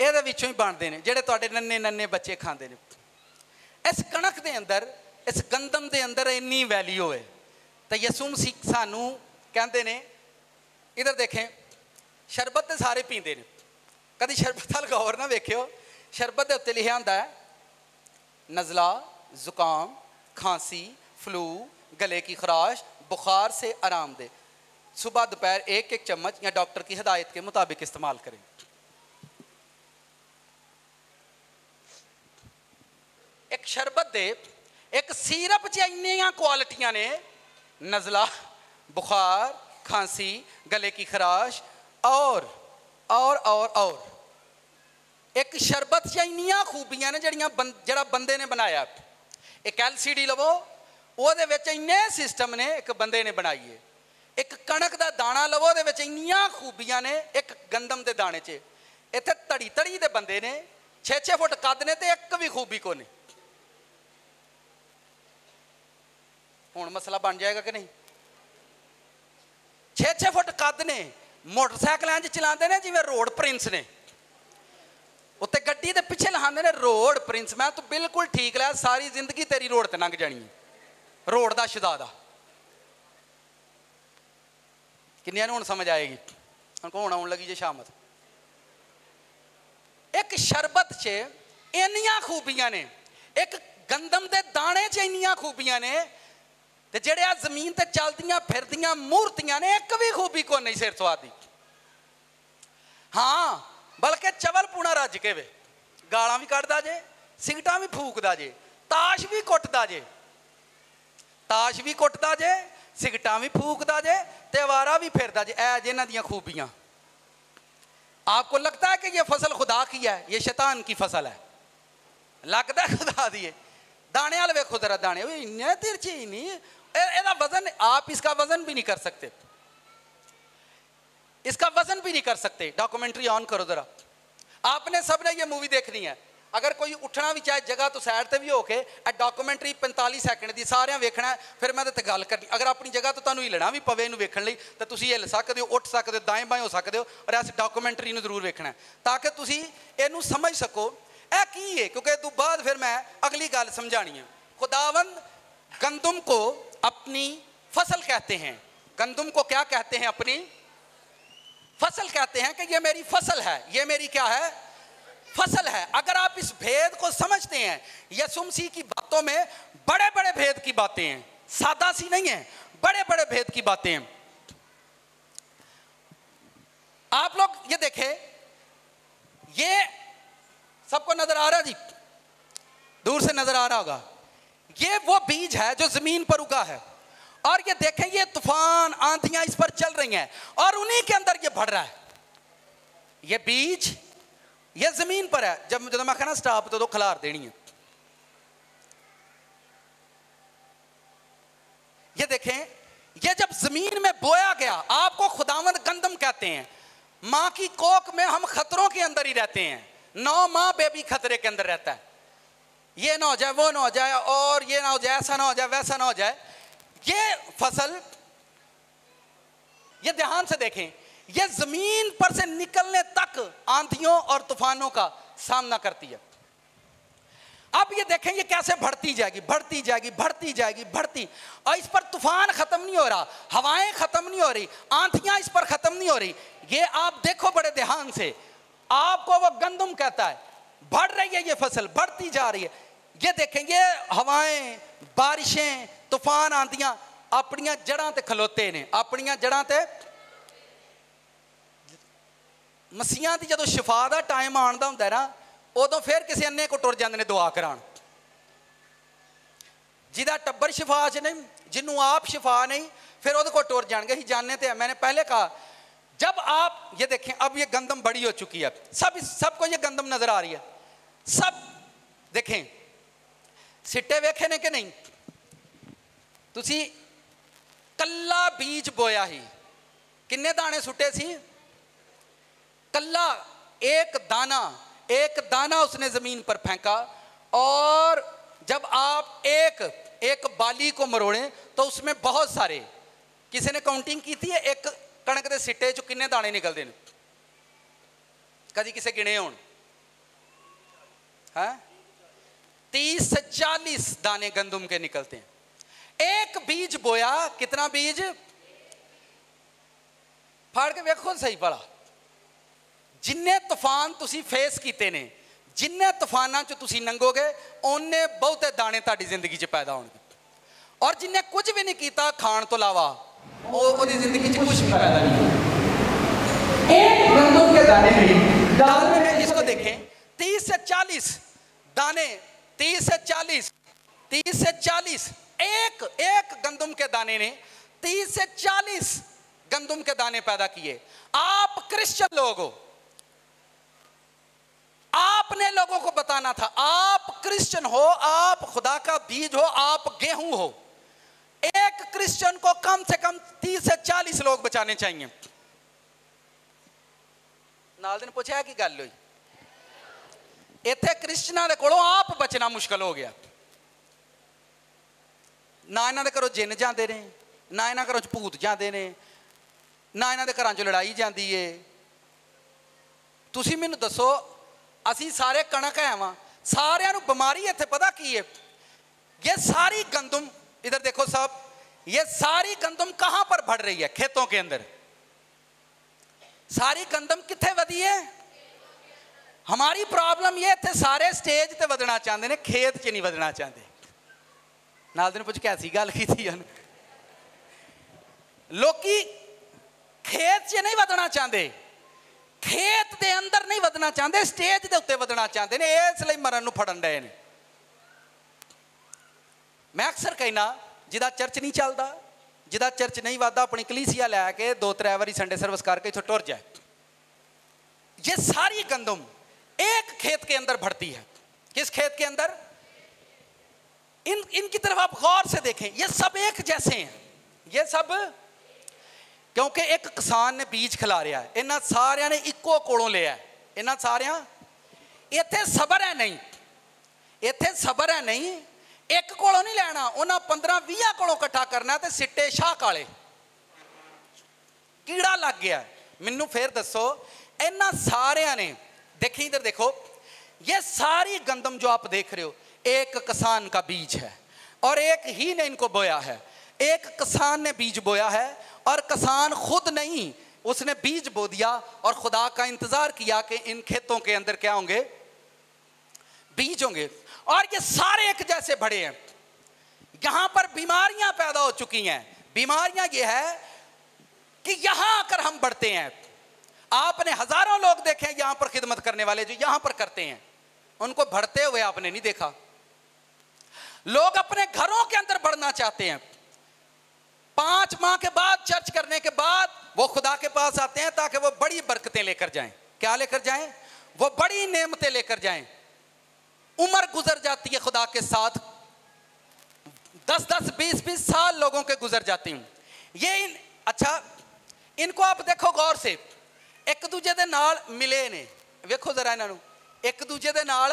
ਇਹਦੇ ਵਿੱਚੋਂ ਹੀ ਬਣਦੇ ਨੇ ਜਿਹੜੇ ਤੁਹਾਡੇ ਨੰਨੇ ਨੰਨੇ ਬੱਚੇ ਖਾਂਦੇ ਨੇ। ਇਸ ਕਣਕ ਦੇ ਅੰਦਰ, ਇਸ ਗੰਦਮ ਦੇ ਅੰਦਰ ਇੰਨੀ ਵੈਲਿਊ ਹੈ। ਤਾਂ ਯਿਸੂ ਮਸੀਹ ਸਾਨੂੰ ਕਹਿੰਦੇ ਨੇ, ਇਧਰ ਦੇਖੇ, ਸ਼ਰਬਤ ਤੇ ਸਾਰੇ ਪੀਂਦੇ ਨੇ, ਕਦੀ ਸ਼ਰਬਤ ਵੱਲ ਗੌਰ ਨਾ ਵੇਖਿਓ। ਸ਼ਰਬਤ ਦੇ ਉੱਤੇ ਲਿਖਿਆ ਹੁੰਦਾ ਹੈ नज़ला, ज़ुकाम, खांसी, फ्लू, गले की खराश, बुखार से आराम दे, सुबह दोपहर एक एक चम्मच या डॉक्टर की हिदायत के मुताबिक इस्तेमाल करें। एक शरबत दे, एक सिरप च इन्नियां क्वालिटियां ने, नज़ला, बुखार, खांसी, गले की खराश और एक शरबत च इन्नियां खूबियां ने जड़ा बंदे ने बनाया। एक LCD लवो, ਉਹਦੇ ਵਿੱਚ ਇੰਨੇ सिस्टम ने एक बंदे ने बनाई है। एक कणक का दाना लवो, ਉਹਦੇ ਵਿੱਚ ਇੰਨੀਆਂ खूबियां ने एक गंदम के दाने च। ਇੱਥੇ ਧੜੀ ਦੇ ਬੰਦੇ ਨੇ 6-6 ਫੁੱਟ ਕੱਦ ਨੇ ਤੇ ਇੱਕ ਵੀ खूबी को नहीं। ਹੁਣ ਮਸਲਾ ਬਣ ਜਾਏਗਾ कि नहीं? 6-6 ਫੁੱਟ ਕੱਦ ਨੇ, मोटरसाइकिलों चलाते हैं जिवें रोड प्रिंस ने, उत्ते गड्डी के पिछे लिखाते हैं रोड प्रिंस। मैं तू बिल्कुल ठीक लिया, सारी जिंदगी तेरी रोड ते लंघ जानी है, रोड का शहजादा। किन्नियां नूं हुण समझ आएगी? हुण आउण लगी जे शामत। एक शरबत च इन्नियां खूबियां ने, एक गंदम के दाने च इन्नियां खूबियां ने, ते जेड़े आ जमीन ते चलदियां फिरदियां मूर्तियां ने, एक भी खूबी को नहीं सिर स्वाद दी। हाँ, बल्कि चवल पूना रज के वे, गालां भी कढ़दा जे, सिगटां भी फूकदा जे, ताश भी कुटदा जे, ताश भी कुटदा जे, सिगटां भी फूकदा जे, ते वारा भी फिरदा जे। ऐ जिन्हां दियां खूबियां। आपको लगता है कि ये फसल खुदा की है, ये शैतान की फसल है? लगता है खुदा दी है। दाने वाले वेखो जरा, दाने इन्ने तिरछे नहीं, ਇਹਦਾ वजन आप इसका वजन भी नहीं कर सकते, इसका वजन भी नहीं कर सकते। डॉक्यूमेंट्री ऑन करो जरा, आपने सब ने ये मूवी देखनी है। अगर कोई उठना भी चाहे जगह तो साइड से भी होके डॉक्यूमेंट्री 45 सैकंड की सारे वेखना है, फिर मैं ते गल करनी। अगर अपनी जगह तो तुहानूं हिलना भी पवे इनूं वेखण लई तो तुसीं हिल सकदे हो, उठ सकदे हो, दाएं बाएं हो सकदे हो, और इस डॉक्यूमेंट्री नूं जरूर वेखना है ताकि तुसीं इहनूं समझ सको यह की है। क्योंकि इस तो बाद फिर मैं अगली गल समझानी है। खुदावंद गंदम को अपनी फसल कहते हैं। गंदम को क्या कहते हैं? अपनी फसल कहते हैं कि ये मेरी फसल है, ये मेरी क्या है? फसल है। अगर आप इस भेद को समझते हैं, यीशु मसीह की बातों में बड़े बड़े भेद की बातें हैं, सादा सी नहीं है, बड़े बड़े भेद की बातें हैं। आप लोग ये देखें, ये सबको नजर आ रहा जी, दूर से नजर आ रहा होगा। ये वो बीज है जो जमीन पर उगा है, और ये देखें ये तूफान आंधियां इस पर चल रही हैं, और उन्हीं के अंदर ये बढ़ रहा है। ये बीज ये जमीन पर है। जब मैं कहना स्टॉप तो खिलार देनी है। ये देखें, ये जब जमीन में बोया गया, आपको खुदावंद गंदम कहते हैं। मां की कोख में हम खतरों के अंदर ही रहते हैं। 9 माह बेबी खतरे के अंदर रहता है, ये ना हो जाए, वो ना हो जाए, और ये ना हो जाए, ऐसा ना हो जाए, वैसा ना हो जाए। ये फसल, ये ध्यान से देखें, ये जमीन पर से निकलने तक आंधियों और तूफानों का सामना करती है। अब ये देखें ये कैसे बढ़ती जाएगी, बढ़ती जाएगी, बढ़ती जाएगी, बढ़ती, और इस पर तूफान खत्म नहीं हो रहा, हवाएं खत्म नहीं हो रही, आंधियां इस पर खत्म नहीं हो रही। ये आप देखो बड़े ध्यान से, आपको वो गंदम कहता है, बढ़ रही है ये फसल, बढ़ती जा रही है। ये देखें, ये हवाएं, बारिशें, तूफान, आंधियां अपनियां जड़ां ते खलोते ने, अपनियां जड़ां ते। मसीहां दी जदों शिफा दा टाइम आउंदा हुंदा है ना, उदों फिर किसी अन्ने को टुर जांदे ने दुआ कराण। जिहदा टब्बर शिफा च नहीं, जिन्हों आप शिफा नहीं, फिर उहदे को टुर जाणगे। ही जानने ते मैंने पहले कहा, जब आप ये देखें, अब ये गंदम बड़ी हो चुकी है, सबको ये गंदम नजर आ रही है। सब देखें, सिट्टे वेखे ने कि नहीं? तुसी कल्ला बीज बोया ही, किन्ने दाने सुट्टे सी? कल्ला एक दाना उसने जमीन पर फेंका, और जब आप एक बाली को मरोड़ें तो उसमें बहुत सारे, किसी ने काउंटिंग की थी एक कणक के सिट्टे चो किन्ने दाने निकलते हैं? कभी किसे गिने होण? है 30 से 40 दाने गंदम के निकलते हैं। एक बीज बोया, कितना बीज? फाड़ के वेखो सही भला। जिन्ने तूफान तुसी फेस कीते ने, जिन्ने तूफानां चो तुसी लंघोगे, उन्ने बहुते दाने ताड़ी जिंदगी च पैदा होणगे। और जिन्ने कुछ भी नहीं कीता खाण तो इलावा, ओदी जिंदगी च कुछ भी पैदा नहीं होगा। एक गंदम के दाने में इसको देखें, 30 से 40 दाने 30 से 40 एक एक गंदम के दाने ने 30 से 40 गंदम के दाने पैदा किए। आप क्रिश्चियन लोग हो, आपने लोगों को बताना था, आप क्रिश्चियन हो, आप खुदा का बीज हो, आप गेहूं हो। एक क्रिश्चियन को कम से कम 30 से 40 लोग बचाने चाहिए। नाल दिन पूछा कि गल हुई इत्थे क्रिश्चियनां दे कोलों आप बचना मुश्किल हो गया। ना इन्हां दे घरों जिन्न जांदे ने, ना इन्हां घरों च भूत जांदे ने, ना इन्हां दे घरां च लड़ाई जांदी है। तुसीं मैनूं दसो, असीं सारे कणक है वां, सारिआं नूं बीमारी इत्थे पता की है? ये सारी गंदम, इधर देखो साहब, ये सारी गंदम कहां पर बढ़ रही है? खेतों के अंदर। सारी गंदम कित्थे वधी है? हमारी प्रॉब्लम ये थे, सारे स्टेज ते वधना चाहते ने, खेत च नहीं वधना चाहते। नाल दिन पुछ कैसी गल की थी, लोकी खेत च नहीं वधना चाहते, खेत दे अंदर नहीं वधना चाहते, स्टेज दे उत्ते वधना चाहते ने, इसलिए मरन नूं फड़न डए ने। मैं अक्सर कहना, जिदा चर्च नहीं चलता, जिदा चर्च नहीं वधदा, अपनी कलीसिया लैके 2-3 बारी संडे सर्विस करके इत्थों टुर जाए। ये सारी गंदम एक खेत के अंदर बढ़ती है। किस खेत के अंदर? इनकी तरफ आप गौर से देखें, ये सब एक जैसे हैं, ये सब, क्योंकि एक किसान ने बीज खिला रहा है, इन्हां सारियां ने इक्को कोलों लिया है, इन्हां सारियां, इत्थे सबर है नहीं, इत्थे सबर है नहीं, एक कोलों नहीं लेना, उन्हां 15-20 कोलों इकट्ठा करना ते सिट्टे शाह काले, कीड़ा लग गया। मैनू फिर दसो, इन्हां सारियां ने, देखिए इधर देखो, ये सारी गंदम जो आप देख रहे हो, एक किसान का बीज है और एक ही ने इनको बोया है। एक किसान ने बीज बोया है और किसान खुद नहीं, उसने बीज बो दिया और खुदा का इंतजार किया कि इन खेतों के अंदर क्या होंगे? बीज होंगे। और ये सारे एक जैसे बड़े हैं। यहां पर बीमारियां पैदा हो चुकी हैं। बीमारियां ये है कि यहां आकर हम बढ़ते हैं। आपने हजारों लोग देखे हैं यहां पर खिदमत करने वाले, जो यहां पर करते हैं, उनको बढ़ते हुए आपने नहीं देखा। लोग अपने घरों के अंदर बढ़ना चाहते हैं। 5 माह के बाद, चर्च करने के बाद वो खुदा के पास आते हैं ताकि वो बड़ी बरकतें लेकर जाएं। क्या लेकर जाएं? वो बड़ी नेमतें लेकर जाएं। उम्र गुजर जाती है खुदा के साथ, 10-10, 20-20 साल लोगों के गुजर जाती हूं। ये अच्छा, इनको आप देखो गौर से, एक दूजे दे नाल मिले ने, वेखो जरा इन्हां नूं, एक दूजे दे नाल,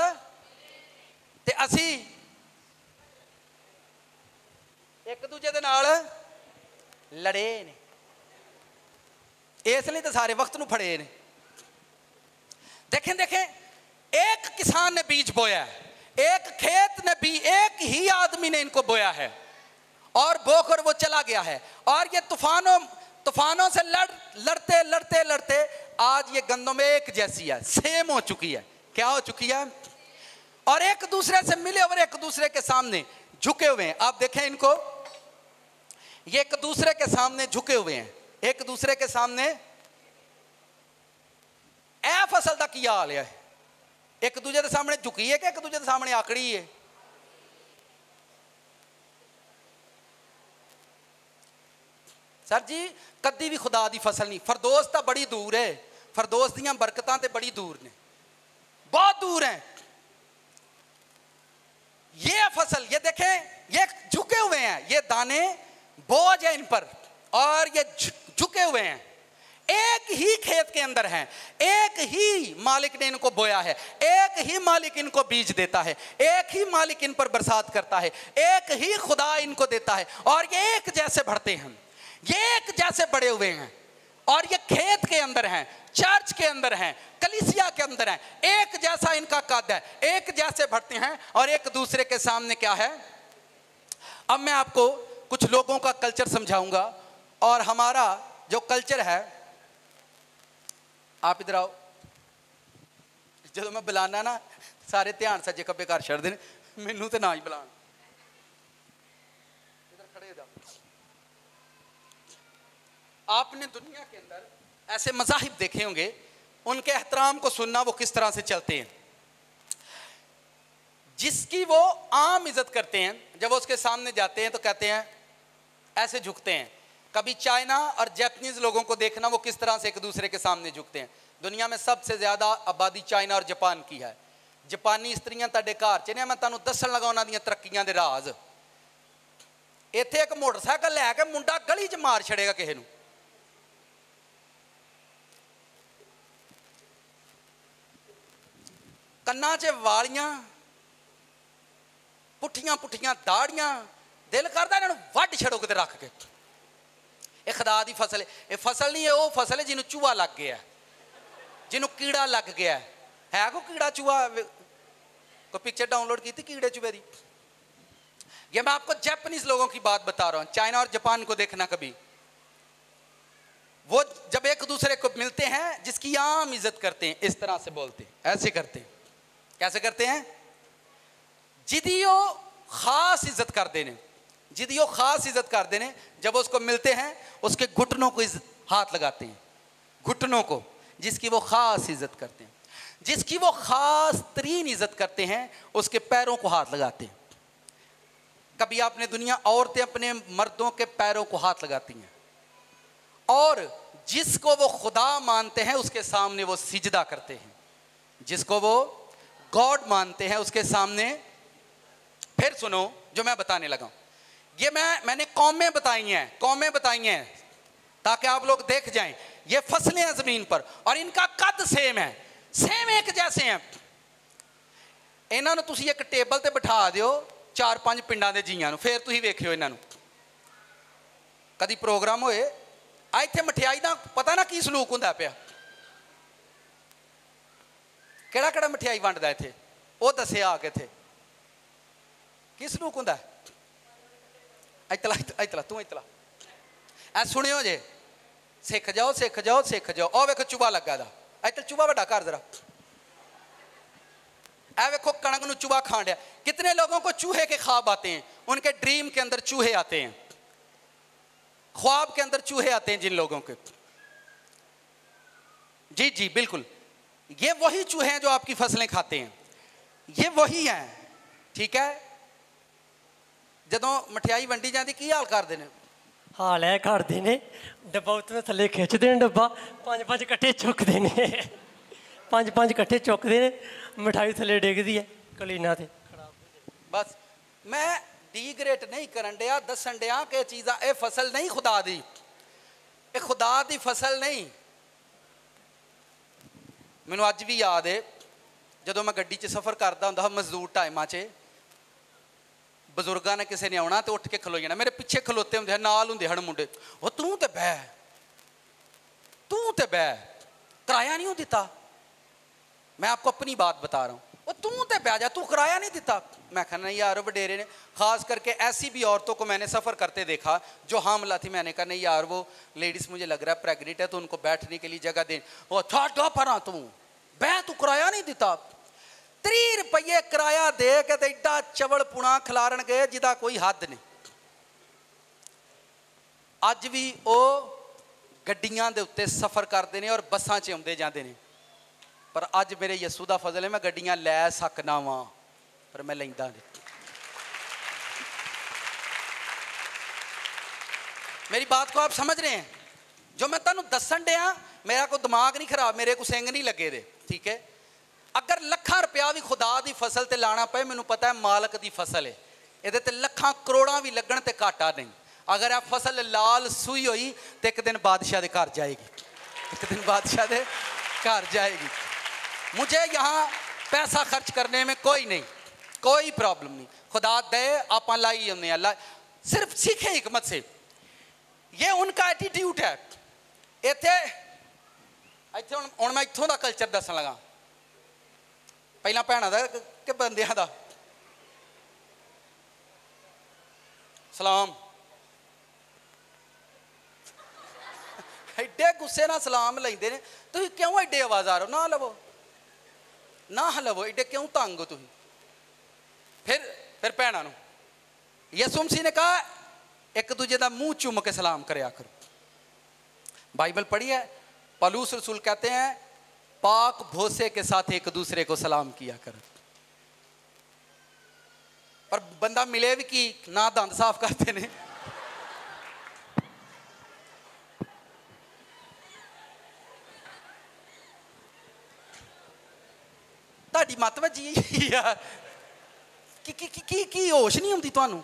ते असी एक दूजे दे नाल लड़े ने, इसलिए तो सारे वक्त नूं फड़े ने। देखें, एक किसान ने बीज बोया है, एक खेत ने भी, एक ही आदमी ने इनको बोया है और बोकर वो चला गया है। और ये तूफानों से लड़ते आज ये गंदम एक जैसी है, सेम हो चुकी है। क्या हो चुकी है? और एक दूसरे से मिले और एक दूसरे के सामने झुके हुए हैं। आप देखें इनको, ये एक दूसरे के सामने झुके हुए हैं, एक दूसरे के सामने। ए फसल का की हाल है? एक दूसरे के सामने झुकी है कि एक दूसरे के सामने आकड़ी है? सर जी, कदी भी खुदा दी फसल नहीं। फरदोस तो बड़ी दूर है, फरदोस दियां बरकतां ते बड़ी दूर ने, बहुत दूर हैं। ये फसल, ये देखें, ये झुके हुए हैं, ये दाने बोझ है इन पर और ये झुके हुए हैं। एक ही खेत के अंदर हैं, एक ही मालिक ने इनको बोया है, एक ही मालिक इनको बीज देता है, एक ही मालिक इन पर बरसात करता है, एक ही खुदा इनको देता है और ये एक जैसे बढ़ते हैं, ये एक जैसे बड़े हुए हैं और ये खेत के अंदर हैं, चर्च के अंदर हैं, कलीसिया के अंदर हैं, एक जैसा इनका कद है, एक जैसे बढ़ते हैं और एक दूसरे के सामने क्या है। अब मैं आपको कुछ लोगों का कल्चर समझाऊंगा और हमारा जो कल्चर है, आप इधर आओ, जो मैं बुलाना ना सारे ध्यान सज्जे खब्बे कर छड़ देने, मैनू तो ना ही बुलान, इधर खड़े जाओ। आपने दुनिया के अंदर ऐसे मज़ाहिब देखे होंगे, उनके एहतराम को सुनना वो किस तरह से चलते हैं। जिसकी वो आम इज्जत करते हैं, जब वो उसके सामने जाते हैं तो कहते हैं, ऐसे झुकते हैं। कभी चाइना और जापानीज लोगों को देखना वो किस तरह से एक दूसरे के सामने झुकते हैं। दुनिया में सबसे ज्यादा आबादी चाइना और जापान की है। जापानी स्त्रियां तुहाडे घर च ने, मैं तुहानूं दस्सण लगा उन्हां दीयां तरक्कीआं दे राज। इत्थे एक मोटरसाइकिल लैके मुंडा गली च मार छड़ेगा किसे नूं। कन्नां च वालियां, पुठियां पुठियां दाड़ियां, दिल करदा इन्हां नूं वड्ड छड़ो किते रख के। ये खुदा दी फसल है। ये फसल नहीं है, वो फसल है जिन्हों चूहा लग गया, जिन्हों कीड़ा लग गया है। कोई कीड़ा चूहा कोई पिक्चर डाउनलोड की थी कीड़े चूहे दी? ये मैं आपको जापानीज लोगों की बात बता रहा हूं। चाइना और जापान को देखना कभी, वो जब एक दूसरे को मिलते हैं जिसकी आम इज्जत करते हैं, इस तरह से बोलते हैं, ऐसे करते हैं। कैसे करते हैं? जिदियो खास इज्जत कर देने, जिदियो खास इज्जत कर देने। जब उसको मिलते हैं उसके घुटनों को हाथ लगाते हैं, घुटनों को, जिसकी वो खास इज्जत करते हैं। जिसकी वो खास तरीन इज्जत करते हैं उसके पैरों को हाथ लगाते हैं। कभी आपने दुनिया, औरतें अपने मर्दों के पैरों को हाथ लगाती हैं, और जिसको वो खुदा मानते हैं उसके सामने वो सिजदा करते हैं, जिसको वो गॉड मानते हैं उसके सामने। फिर सुनो जो मैं बताने लगा, ये मैंने कौमें बताई हैं, कौमें बताई हैं ताकि आप लोग देख जाएं। ये फसलें हैं जमीन पर और इनका कद सेम है, सेम एक जैसे हैं। इन्हां नूं तुसीं एक टेबल ते बिठा दिओ 4-5 पिंडां दे जीआं नूं, फिर तुसीं वेखिओ इन्हां नूं। कदी प्रोग्राम होए आ इत्थे मठियाई दा पता ना की सलूक हुंदा पिया, केड़ा केड़ा मठियाई वंडदा इत्थे, वो दस्सिआ आ के इत्थे की सलूक हुंदा। इतला इतला तू इतला ऐ सुनियो जे, सिख जाओ सिख जाओ सिख जाओ। ओ वेखो चूहा लगा दा, इतने चूहा वड्डा कर जरा, ऐ वेखो कणक नूं चूहा खान दिया। कितने लोगों को चूहे के ख्वाब आते हैं, उनके ड्रीम के अंदर चूहे आते हैं, ख्वाब के अंदर चूहे आते हैं जिन लोगों के। जी जी बिल्कुल, ये वही चूहे हैं जो आपकी फसलें खाते हैं, ये वही हैं। ठीक है, जदों मठियाई वंडी जाती की हाल करते हैं? हाल है करते ने, डब्बा उतने थले खिंचते हैं, डब्बा 5-5 कट्ठे चुकते हैं, 5-5 कट्ठे चुकते हैं, मिठाई थले डिगदी है कलीना ते। बस मैं डीग्रेड नहीं करन दिया, दसन दिया कि चीज़ा ये फसल नहीं खुदा दी, ये खुदा दी फसल नहीं। मैनू अज भी याद है जदों मैं गड्डी च सफ़र करता हुंदा मजदूर टाइमां च, बजुर्गों ने किसी ने आना तो उठ के खलो जाना, मेरे पिछे खलोते होंगे, नाल होंगे हड़ मुंडे, वो तू तो बह, तू तो बह, किराया नहीं दिता। मैं आपको अपनी बात बता रहा हूँ, वो तू तो बह जा, तू किराया नहीं दिता। मैं कहना नहीं यार वडेरे ने, खास करके ऐसी भी औरतों को मैंने सफ़र करते देखा जो हामला थी। मैंने कहा नहीं यार वो लेडीज़ मुझे लग रहा है प्रेगनेंट है, तो उनको बैठने के लिए जगह दे। वो छा पर तू बह, तू किराया नहीं दिता। 30 रुपये किराया दे के तो एडा चवल पुणा खिलारन गए जिदा कोई हद नहीं। अज भी वो गड्डियां दे उत्ते सफ़र करते हैं और बसां च आउंदे जांदे ने, पर अज मेरे यसू दा फजल है मैं गड्डियां लै सकना वां, पर मैं लैंदा नहीं। मेरी बात को आप समझ रहे हैं? जो मैं तुहानूं दस्सण दिया, मेरा कोई दिमाग नहीं खराब, मेरे को सिंग नहीं लगे दे। ठीक है, अगर लखां रुपया भी खुदा दी फसल ते लाना पे, मैनूं पता है मालक दी फसल है, ये ते लखां करोड़ां भी लगन ते घाटा नहीं। अगर यह फसल लाल सूई हुई तो एक दिन बादशाह के घर जाएगी, एक दिन बादशाह के घर जाएगी। मुझे यहाँ पैसा खर्च करने में कोई नहीं, कोई प्रॉब्लम नहीं। खुदा दे आप लाई हमने अल्लाह, सिर्फ सीखे हिकमत से। ये उनका एटीट्यूड है। इत्थे हुण मैं इत्थों का कल्चर दसन लगा, पहला भैनों का कि बंदियां दा सलाम। एडे गुस्से ना सलाम लेंदे ने, तुसीं क्यों एडे आवाज़ार हो? ना लवो ना लवो, एडे क्यों तंग हो तुसीं? फिर भैनों नूं यसू मसीह ने कहा एक दूजे का मुंह चूम के सलाम करया करो। बाइबल पढ़ी है, पौलुस रसूल कहते हैं पाक भोसे के साथ एक दूसरे को सलाम किया करो। पर बंदा मिले भी की ना दंद साफ करते ने। ਤੁਹਾਡੀ ਮੱਤ ਵੱਜੀ ਆ ਕੀ ਹੋਸ਼ ਨਹੀਂ ਆਉਂਦੀ ਤੁਹਾਨੂੰ?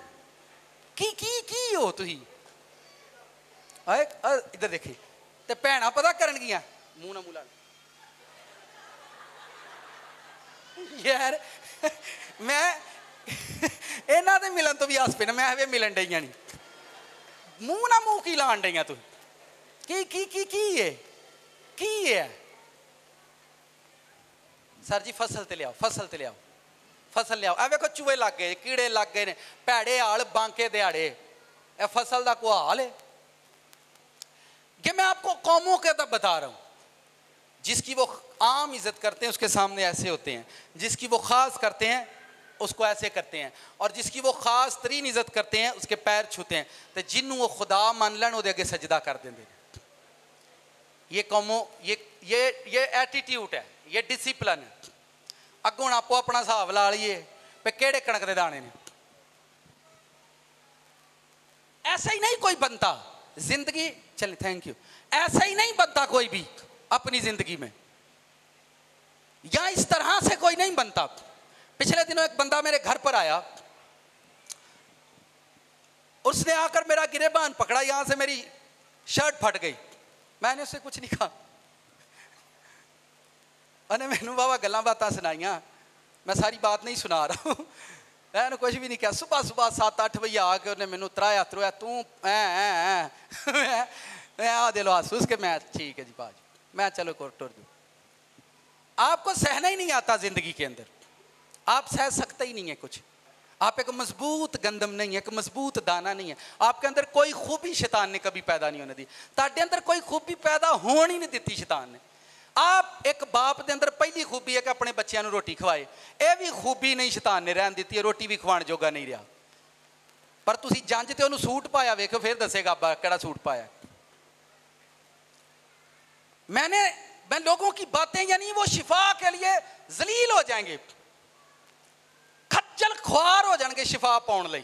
ਕੀ ਹੋ ਤੁਸੀਂ? ਆਏ ਇੱਧਰ ਦੇਖੀ ਤੇ ਭੈਣਾਂ ਪਤਾ ਕਰਨਗੀਆਂ ਮੂੰਹ ਨਾਲ ਮੂੰਹ ਲਾ ਯਾਰ ਮੈਂ ਇਹਨਾਂ ਦੇ ਮਿਲਣ ਤੋਂ ਵੀ ਆਸ ਪਈ ਨਾ ਮੈਂ ਹਵੇ ਮਿਲਣ ਡਈਆਂ ਨਹੀਂ ਮੂੰਹ ਨਾਲ ਮੂੰਹ ਕੀ ਲਾਣ ਡਈਆਂ ਤੁਸੀਂ ਕੀ ਹੈ सर जी फसल ते लियाओ फसल लियाओ। ए वेखो चूहे लग गए कीड़े लग गए ने भैड़े हाल बांके दिहाड़े ए फसल का कोई हाल है? ये मैं आपको कौमों के तब बता रहा हूँ जिसकी वो आम इज्जत करते हैं उसके सामने ऐसे होते हैं, जिसकी वो ख़ास करते हैं उसको ऐसे करते हैं, और जिसकी वो ख़ास तरीन इज्जत करते हैं उसके पैर छूते हैं, तो जिन्हों वो खुदा मान लैन वो अगे सजदा कर देंगे। ये कौमों ये एटीट्यूड है, ये डिसिपलिन है। अगों आपो अपना हिसाब ला लीए पे केड़े कणक के दाने ने। ऐसा ही नहीं कोई बनता जिंदगी, चलिए थैंक यू, ऐसा ही नहीं बनता कोई भी अपनी जिंदगी में, या इस तरह से कोई नहीं बनता। पिछले दिनों एक बंदा मेरे घर पर आया, उसने आकर मेरा गिरेबान पकड़ा, यहां से मेरी शर्ट फट गई, मैंने उससे कुछ नहीं कहा, उन्हें मैनू बाबा गल्लां बातां सुनाइयां, मैं सारी बात नहीं सुना रहा हूँ, मैंने कुछ भी नहीं किया। सुबह 7-8 बजे आके उन्हें मैनू त्राया तू मैं दिलो हसूस के मैं ठीक है जी बाज, मैं चलो को टुर दूँ। आपको सहना ही नहीं आता जिंदगी के अंदर, आप सह सकते ही नहीं है कुछ, आप एक मजबूत गंदम नहीं है, एक मजबूत दाना नहीं है, आपके अंदर कोई खूबी शैतान ने कभी पैदा नहीं होने दी, ताड़े अंदर कोई खूबी पैदा होनी नहीं दी शैतान ने। आप एक बाप के अंदर पहली खूबी है कि अपने बच्चों को रोटी खवाए, यह भी खूबी नहीं शैतान ने रहन दी है, रोटी भी खवाण जोगा नहीं रहा। पर तुसी जंज ते उन्होंने सूट पाया वेखो फिर दसेगा अब्बा केड़ा सूट पाया। मैं लोगों की बातें यानी वो शिफा के लिए जलील हो जाएंगे, खज्जल ख्वार हो जाएंगे शिफा पाने लई,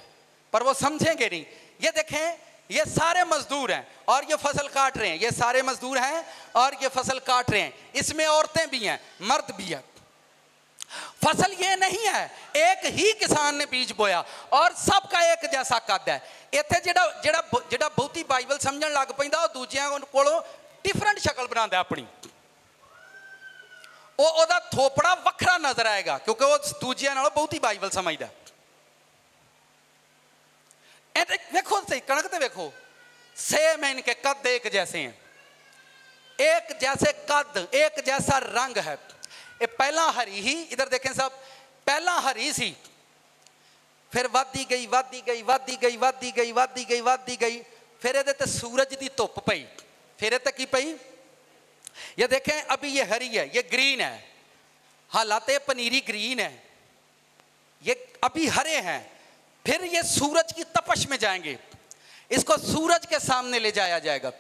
पर वो समझेंगे नहीं। ये देखें, ये सारे मजदूर हैं और ये फसल काट रहे हैं, ये सारे मजदूर हैं और ये फसल काट रहे हैं, इसमें औरतें भी हैं मर्द भी हैं। फसल ये नहीं है एक ही किसान ने बीज बोया और सबका एक जैसा कद है। इत्थे जेड़ा बहुती बाइबल समझण लग पैंदा ओह दूजियां कोलों डिफरेंट शक्ल बनांदा है अपनी, ओहदा थोपड़ा वखरा नजर आएगा क्योंकि वो दूजियां नालों बहुती बाइबल समझदा। देखो सही कणक ते देखो, सेम है, इनके कद एक जैसे हैं, एक जैसे कद एक जैसा रंग है। ये पहला हरी ही, इधर देखें सब, पहला हरी सी, फिर वादी गई वादी गई वादी गई वादी गई वादी गई वादी गई, फिर ये ते सूरज की धुप पई, फिर ये की पई, ये देखें अभी ये हरी है, ये ग्रीन है, हालांकि पनीरी ग्रीन है, ये अभी हरे हैं, फिर ये सूरज की तपश में जाएंगे, इसको सूरज के सामने ले जाया जाएगा,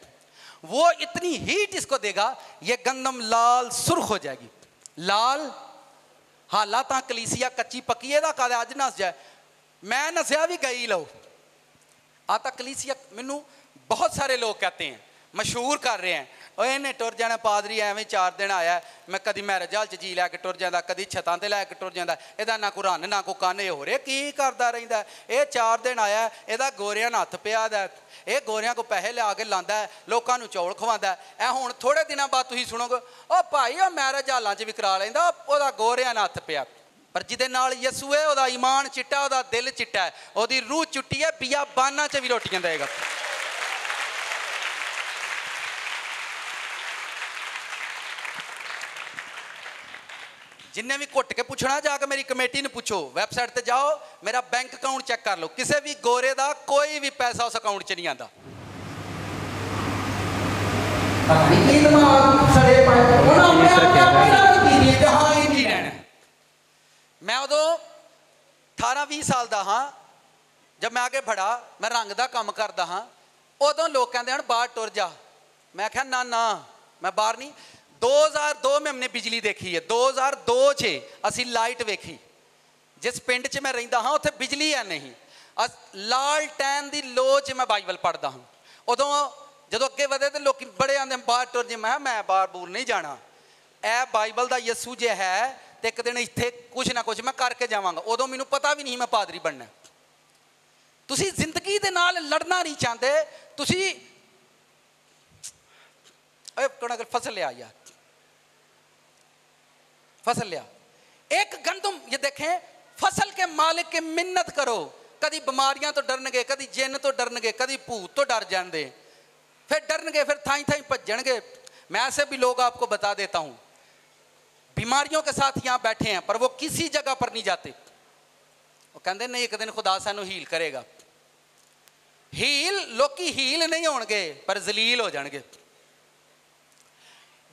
वो इतनी हीट इसको देगा ये गंदम लाल सुर्ख हो जाएगी, लाल। हालात कलीसिया कच्ची पक्की है कद अज नस जाए, मैं नसिया भी गई लो आता कलीसिया, मैनू बहुत सारे लोग कहते हैं मशहूर कर रहे हैं, इन्हें टुर जाना पादरी एवं 4 दिन आया, मैं कभी मैरिज हाल च जी लैके टुर जाता, कभी छतां ते लैके टुर जाता, यदा ना कोई रन ना कोई कन्न, हो रहा की करता रहिंदा, ये 4 दिन आया, यदा गोरियां हथ पिया दा, ये गोरियां को पैसे लिया के लांदा है, लोगों को चौल खवांदा है। हुण थोड़े दिनों बाद तुसीं सुनोगे ओ भाई ओ मैरिज हालां च भी करा लैंदा, ओहदा गोरियां नाल हथ पिया, पर जिहदे नाल यसू है ओहदा ईमान चिट्टा, ओहदा दिल चिट्टा है, ओहदी रूह चुट्टी है, बियाबानां च भी रोटियां देगा। जिन्हें भी घुट के पूछना जाके मेरी कमेटी ने पूछो, वैबसाइट ते जाओ, मेरा बैंक अकाउंट चेक कर लो, किसी भी गोरे का कोई भी पैसा उस अकाउंट च नहीं आता। मैं उदों 18-20 साल का हाँ, जब मैं आगे बढ़ा, मैं रंग का काम करता हाँ, उदों लोग कहते हैं बाहर टुर जा, मैं क्या ना ना मैं बाहर नहीं। 2002 में हमने बिजली देखी है, 2002 च असी लाइट वेखी, जिस पिंड च मैं रहिंदा हाँ उत्थे बिजली है नहीं, लालटैन दी लो च मैं बाइबल पढ़दा हूँ। उदों जदों अगे वधे तो लोग बड़े आंदे बाहर टुर जे, मैं बाहर बूर नहीं जाना, ए बाइबल दा यसू जे है तो एक दिन इत्थे कुछ ना कुछ मैं करके जावांगा। उदों मैनूं पता भी नहीं मैं पादरी बनना। तुसी जिंदगी दे नाल लड़ना नहीं चाहते, तुसी अगर फसल लिया यार, फसल लिया एक गंदम, ये देखें फसल के मालिक की मिन्नत करो, कदी बीमारियां तो डरनगे, कदी जिन तो डरनगे, कदी भूत तो डर जाते, फिर डरनगे, फिर थाई थाई भजणगे। मैं ऐसे भी लोग आपको बता देता हूं, बीमारियों के साथ यहां बैठे हैं पर वो किसी जगह पर नहीं जाते। वो कहते नहीं एक दिन खुदा सानू हील करेगा। हील लोकी हील नहीं होंगे पर जलील हो जाएंगे।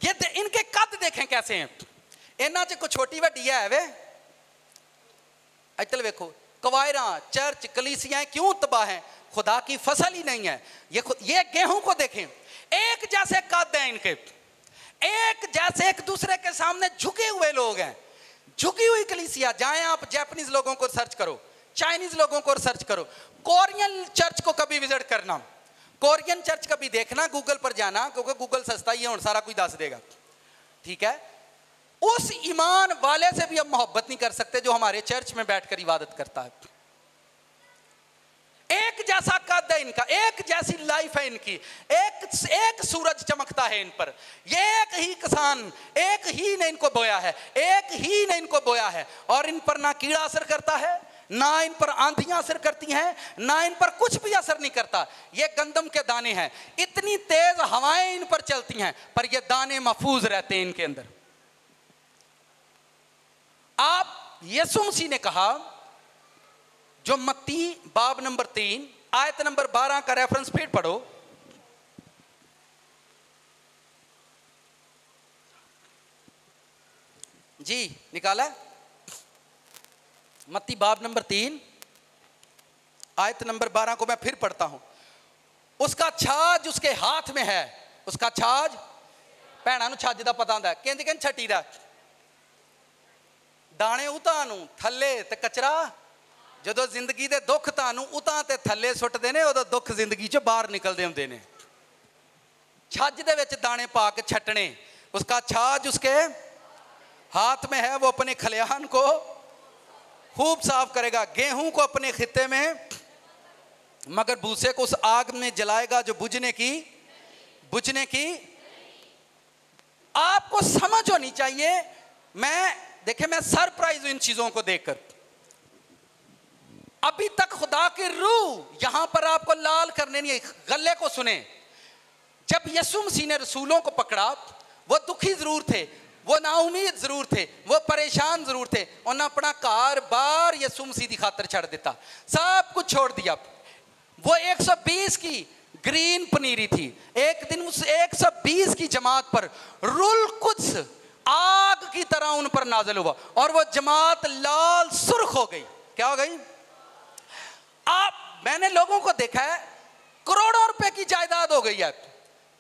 ये इनके कद देखें कैसे हैं, इन्हां च कोई छोटी वड्डी है वे। इधर देखो, कवायरा चर्च कलीसियां क्यों तबाह हैं? खुदा की फसल ही नहीं है। ये गेहूं को देखें, एक जैसे कद हैं इनके, एक जैसे एक दूसरे के सामने झुके हुए लोग हैं। झुकी हुई कलीसिया, जाएं आप जापानीज लोगों को सर्च करो, चाइनीज लोगों को सर्च करो, कोरियन चर्च को कभी विजिट करना, कोरियन चर्च कभी देखना, गूगल पर जाना, क्योंकि गूगल सस्ता ही है और सारा कुछ दस देगा। ठीक है, उस ईमान वाले से भी हम मोहब्बत नहीं कर सकते जो हमारे चर्च में बैठकर इबादत करता है। एक जैसा कद है इनका, एक जैसी लाइफ है इनकी, एक सूरज चमकता है इन पर। ये एक ही किसान, एक ही ने इनको बोया है, एक ही ने इनको बोया है, और इन पर ना कीड़ा असर करता है, ना इन पर आंधियां असर करती हैं, ना इन पर कुछ भी असर नहीं करता। ये गंदम के दाने हैं, इतनी तेज हवाएं इन पर चलती हैं पर ये दाने महफूज रहते हैं इनके अंदर। आप यीशु मसीह ने कहा, जो मत्ती बाब नंबर 3 आयत नंबर 12 का रेफरेंस फिर पढ़ो। जी निकाला, मत्ती बाब नंबर 3 आयत नंबर 12 को मैं फिर पढ़ता हूं। उसका छाज उसके हाथ में है, उसका छाज, भैणा नूं छाज दा पता हुंदा है, कहंदे कहन छटी दा दाने उतां नूं थल्ले ते कचरा। जदों जिंदगी दे दुख तानू उतां ते थल्ले सुटदे ने, उदों दुख जिंदगी चों बाहर निकलदे हुंदे ने। छज दे विच दाने पा के छटने, उसका छाज उसके हाथ में है, वो अपने खलिहान को खूब साफ करेगा, गेहूं को अपने खित्ते में, मगर भूसे को उस आग में जलाएगा जो बुझने की। आपको समझ होनी चाहिए। मैं सरप्राइज हूं इन चीजों को देखकर। अभी तक खुदा की रूह यहां पर आपको लाल करने नहीं आई। गले को सुने, जब यीशु मसीह ने रसूलों को पकड़ा, वो दुखी जरूर थे, वो नाउमीद जरूर थे, वो परेशान जरूर थे, उन्होंने अपना कार बार यीशु मसीह की खातर छड़ दिता, सब कुछ छोड़ दिया। वो 120 की ग्रीन पनीरी थी, एक दिन उस 120 की जमात पर रुल कुछ आग की तरह उन पर नाज़िल हुआ और वो जमात लाल सुर्ख हो गई। क्या हो गई? मैंने लोगों को देखा है, करोड़ों रुपए की जायदाद हो गई है,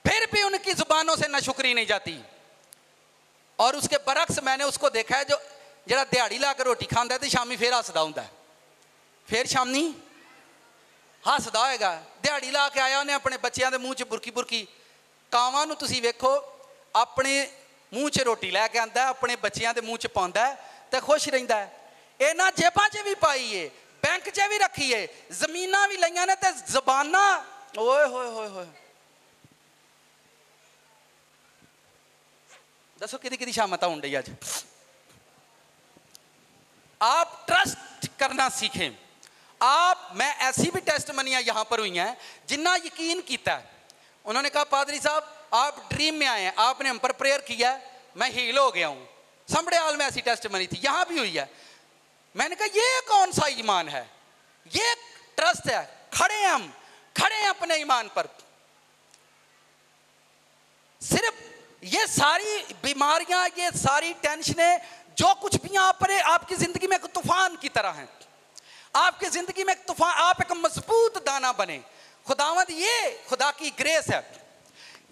फिर भी उनकी जुबानों से नाशुक्री नहीं जाती। और उसके बरक्स मैंने उसको देखा है जो जरा दिहाड़ी ला कर रोटी खाता है तो शामी फिर हसदा हुंदा है, फिर शामी हसदा होएगा। दिहाड़ी ला के आया, उन्हें अपने बच्चों के मुँह च बुरकी बुरकी, कावां नूं तुसीं वेखो अपने मूँह च रोटी लैके आंदा है, अपने बच्चों के मुँह च पाउंदा है तो खुश रहिंदा है। इन्हां जेबां च भी पाई है, बैंक च भी रखी है, जमीनां भी लईआं ने ते ज़बानां ओए होए होए होए। दसो कि शामत आउण डई अज। आप ट्रस्ट करना सीखें। मैं ऐसी भी टेस्टमनियां यहां पर हुई हैं जिन्ना यकीन किया है। उन्होंने कहा पादरी साहब आप ड्रीम में आए हैं, आपने हम पर प्रेयर किया, मैं हील हो गया हूं। समड़याल में ऐसी टेस्टमनी थी, यहां भी हुई है। मैंने कहा ये कौन सा ईमान है, ये ट्रस्ट है। खड़े हैं अपने ईमान पर। सिर्फ ये सारी बीमारियां, ये सारी टेंशनें, जो कुछ भी आप पर आपकी जिंदगी में एक तूफान की तरह हैं, आपकी जिंदगी में एक तूफान, आप एक मजबूत दाना बने। खुदावंद, ये खुदा की ग्रेस है।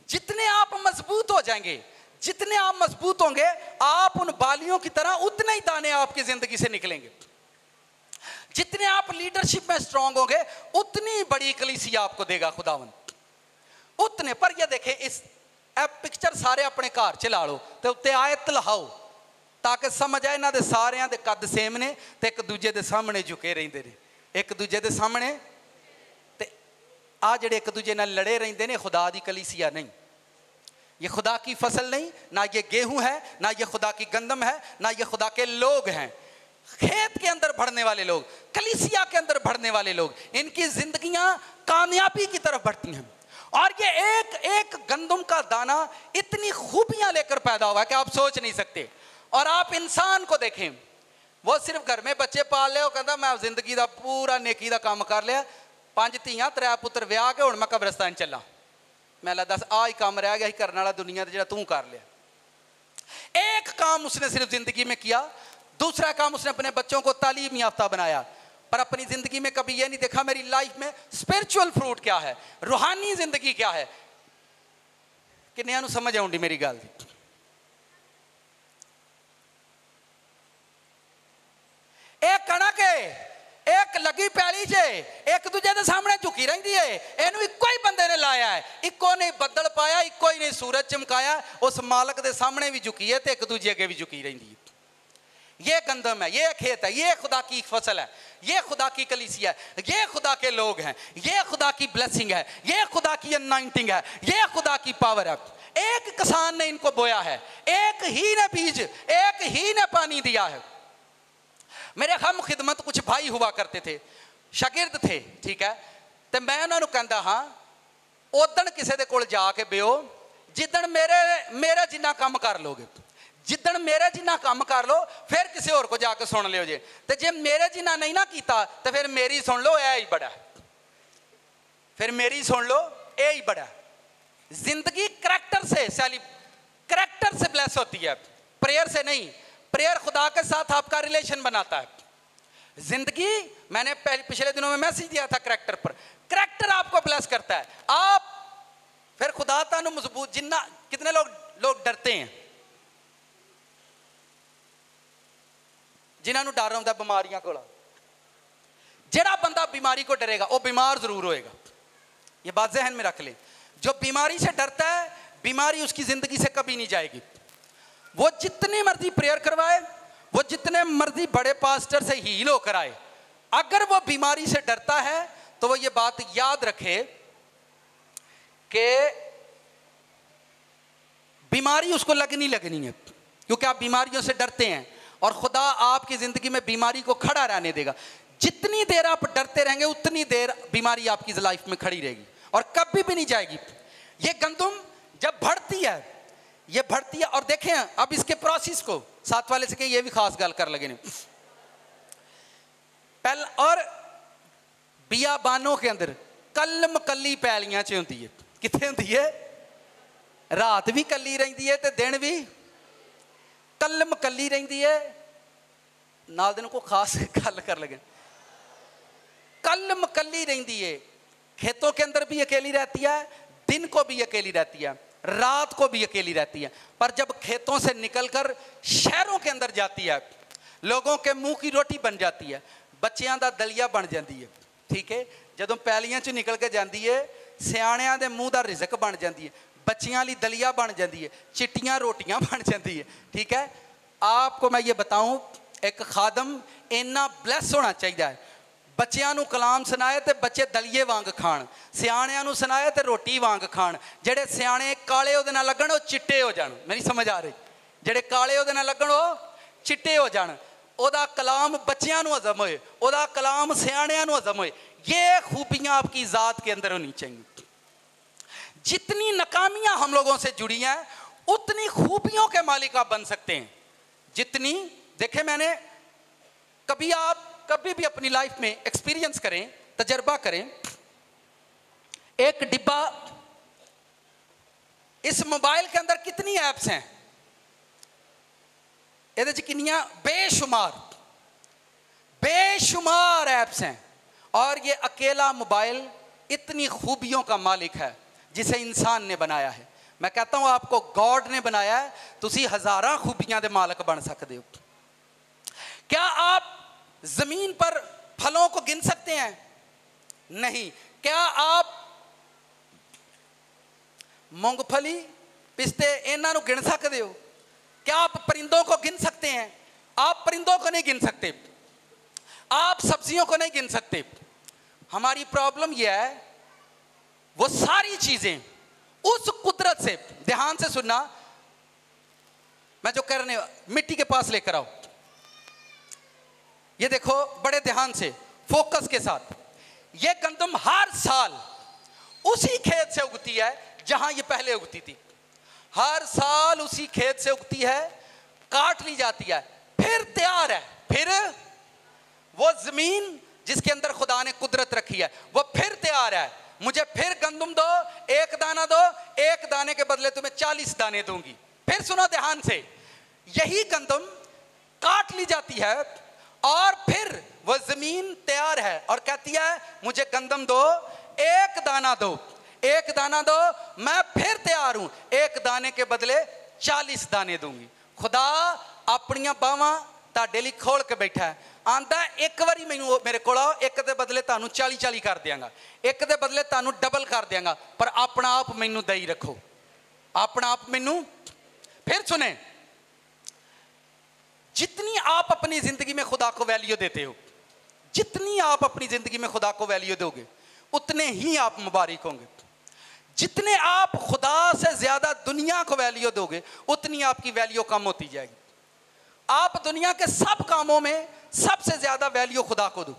जितने आप मजबूत हो जाएंगे, जितने आप मजबूत होंगे, आप उन बालियों की तरह उतने ही दाने आपकी जिंदगी से निकलेंगे। जितने आप लीडरशिप में स्ट्रांग होंगे उतनी बड़ी कलीसिया आपको देगा खुदावन, उतने। पर ये देखे, इस पिक्चर सारे अपने घर च ला लो तो उत्ते आयत लहाओ ताकि समझ आए इन्हां दे सारियां दे कद सेम ने ते एक दूजे दे सामने झुके रहिंदे ने, एक दूजे दे सामने। ते आ जिहड़े एक दूजे नाल लड़े रहिंदे ने, खुदा दी कलीसिया नहीं, ये खुदा की फसल नहीं, ना ये गेहूं है, ना ये खुदा की गंदम है, ना ये खुदा के लोग हैं। खेत के अंदर बढ़ने वाले लोग, कलीसिया के अंदर बढ़ने वाले लोग, इनकी जिंदगियां कामयाबी की तरफ बढ़ती हैं। और ये एक एक गंदम का दाना इतनी खूबियां लेकर पैदा हुआ है कि आप सोच नहीं सकते। और आप इंसान को देखें, वो सिर्फ घर में बच्चे पाल ले, कहता मैं जिंदगी का पूरा नेकी का काम कर लिया, 5 ਧੀਆਂ 3 पुत्र विआह के हुण मैं कब्रिस्तान चला, मैं ला दस आ ही काम रह गया ही करने वाला दुनिया जो तू कर लिया। एक काम उसने सिर्फ जिंदगी में किया, दूसरा काम उसने अपने बच्चों को तालीम याफ्ता बनाया, पर अपनी जिंदगी में कभी ये नहीं देखा मेरी लाइफ में स्पिरिचुअल फ्रूट क्या है, रूहानी जिंदगी क्या है। किन्नियां नूं समझ आउंदी मेरी गल दी? एक कणक है, एक लगी पैली च, एक दूजे के सामने झुकी रही है, इनू इको ही बंदे ने लाया है, इको ने बदल पाया, इको ही ने सूरज चमकाया, उस मालक के सामने भी झुकी है तो एक दूजे अगे भी झुकी रही है। ये गंदम है, ये खेत है, ये खुदा की फसल है, ये खुदा की कलीसिया है, ये खुदा के लोग हैं, ये खुदा की ब्लेसिंग है, ये खुदा की अनाइंटिंग है, ये खुदा की पावर है। एक किसान ने इनको बोया है, एक ही ने बीज, एक ही ने पानी दिया है। मेरे हम खिदमत कुछ भाई हुआ करते थे, शागिर्द थे, ठीक है, तो मैं उन्होंने कहता हाँ उदण किसी के कोल जाके बेओ जिदण मेरे जिन्ना काम कर लोगे, जिदण मेरे जिन्ना काम कर लो फिर किसी होर को जाके सुन लियो जे, तो जे मेरे जिन्ना नहीं ना किया तो फिर मेरी सुन लो, यह ही बड़ा, फिर मेरी सुन लो, यह ही बड़ा। जिंदगी करैक्टर से ब्लेस होती है, प्रेयर से नहीं। प्रेयर खुदा के साथ आपका रिलेशन बनाता है। जिंदगी, मैंने पिछले दिनों में मैसेज दिया था करैक्टर पर, करैक्टर आपको ब्लेस करता है। आप फिर खुदा तानू मजबूत, जिन्ना कितने लोग डरते हैं, जिन्होंने डर होता बीमारियां को, जेड़ा बंदा बीमारी को डरेगा वो बीमार जरूर होएगा, ये बात जहन में रख लें। जो बीमारी से डरता है, बीमारी उसकी जिंदगी से कभी नहीं जाएगी। वो जितनी मर्जी प्रेयर करवाए, वो जितने मर्जी बड़े पास्टर से हील होकर आए, अगर वो बीमारी से डरता है तो वो ये बात याद रखे कि बीमारी उसको लगनी है, क्योंकि आप बीमारियों से डरते हैं और खुदा आपकी जिंदगी में बीमारी को खड़ा रहने देगा। जितनी देर आप डरते रहेंगे उतनी देर बीमारी आपकी लाइफ में खड़ी रहेगी और कभी भी नहीं जाएगी। ये गंदम जब बढ़ती है, ये बढ़ती है, और देखें अब इसके प्रोसेस को, साथ वाले से ये भी खास गल कर लगे ने पहले, और बियाबानों के अंदर कलम कली पैलियां च होती है, कितने होती है, रात भी कली रही है तो दिन भी कलम कली रही है। नाल दिन को खास गल कर लगे, कलम कली रही है, खेतों के अंदर भी अकेली रहती है, दिन को भी अकेली रहती है, रात को भी अकेली रहती है। पर जब खेतों से निकलकर शहरों के अंदर जाती है, लोगों के मुंह की रोटी बन जाती है, बच्चियां दा दलिया बन जाती है, ठीक है, जदों पैलियां च निकल के जाती है, सियाणियां दे मुंह दा रिज़क बन जाती है, बच्चियां लई दलिया बन जाती है, चिट्टियां रोटियां बन जाती है, ठीक है। आपको मैं ये बताऊं, एक खादम इन्ना ब्लैस होना चाहिए है, बच्चों को कलाम सुनाए तो बच्चे दलिए वांग खाण, सियाणियां नूं सुनाए तो रोटी वांग खाण, जेडे सियाणे काले उहदे नाल लगण वो चिट्टे हो जाण, मेरी समझ आ रही, जेडे काले उहदे नाल लगण वो चिट्टे हो जाण, ओदा कलाम बच्चों को हजम होए, ओदा कलाम सियाणियां को हजम होए। ये खूबियां आपकी ज़ात के अंदर होनी चाहिए। जितनी नाकामियां हम लोगों से जुड़ी हैं उतनी खूबियों के मालिक आप बन सकते हैं। जितनी, देखे मैंने कभी भी अपनी लाइफ में एक्सपीरियंस करें, तजर्बा करें, एक डिब्बा, इस मोबाइल के अंदर कितनी ऐप्स हैं, ये कितनियां बेशुमार ऐप्स हैं, और ये अकेला मोबाइल इतनी खूबियों का मालिक है जिसे इंसान ने बनाया है। मैं कहता हूं आपको गॉड ने बनाया है, तुसी हजारां खूबियां दे मालिक बन सकते हो। क्या आप जमीन पर फलों को गिन सकते हैं? नहीं। क्या आप मूंगफली, पिस्ते इन्हां नूं गिन सकते हो? क्या आप परिंदों को गिन सकते हैं? आप परिंदों को नहीं गिन सकते, आप सब्जियों को नहीं गिन सकते। हमारी प्रॉब्लम यह है, वो सारी चीजें उस कुदरत से, ध्यान से सुनना, मैं जो करने, मिट्टी के पास लेकर आओ, ये देखो बड़े ध्यान से, फोकस के साथ। ये गंदम हर साल उसी खेत से उगती है जहां ये पहले उगती थी, हर साल उसी खेत से उगती है, काट ली जाती है, फिर तैयार है, फिर वो जमीन जिसके अंदर खुदा ने कुदरत रखी है वो फिर तैयार है। मुझे फिर गंदम दो, एक दाना दो, एक दाने के बदले तुम्हें 40 दाने दूंगी। फिर सुनो ध्यान से, यही गंदम काट ली जाती है और फिर वह जमीन तैयार है और कहती है मुझे गंदम दो, एक दाना दो, एक दाना दो, मैं फिर तैयार हूं, एक दाने के बदले 40 दाने दूंगी। खुदा अपनी बावां तुहाडे लई खोल के बैठा है, आंदा एक बारी मैनू मेरे कोल आओ, एक दे बदले तुहानू 40 कर देंगा, एक दे बदले तुहानू डबल कर देंगा, पर अपना आप मैनू दई रखो, अपना आप मैनू। फिर सुने, जितनी आप अपनी जिंदगी में खुदा को वैल्यू देते हो, जितनी आप अपनी जिंदगी में खुदा को वैल्यू दोगे उतने ही आप मुबारक होंगे। जितने आप खुदा से ज्यादा दुनिया को वैल्यू दोगे उतनी आपकी वैल्यू कम होती जाएगी। आप दुनिया के सब कामों में सबसे ज्यादा वैल्यू खुदा को दो।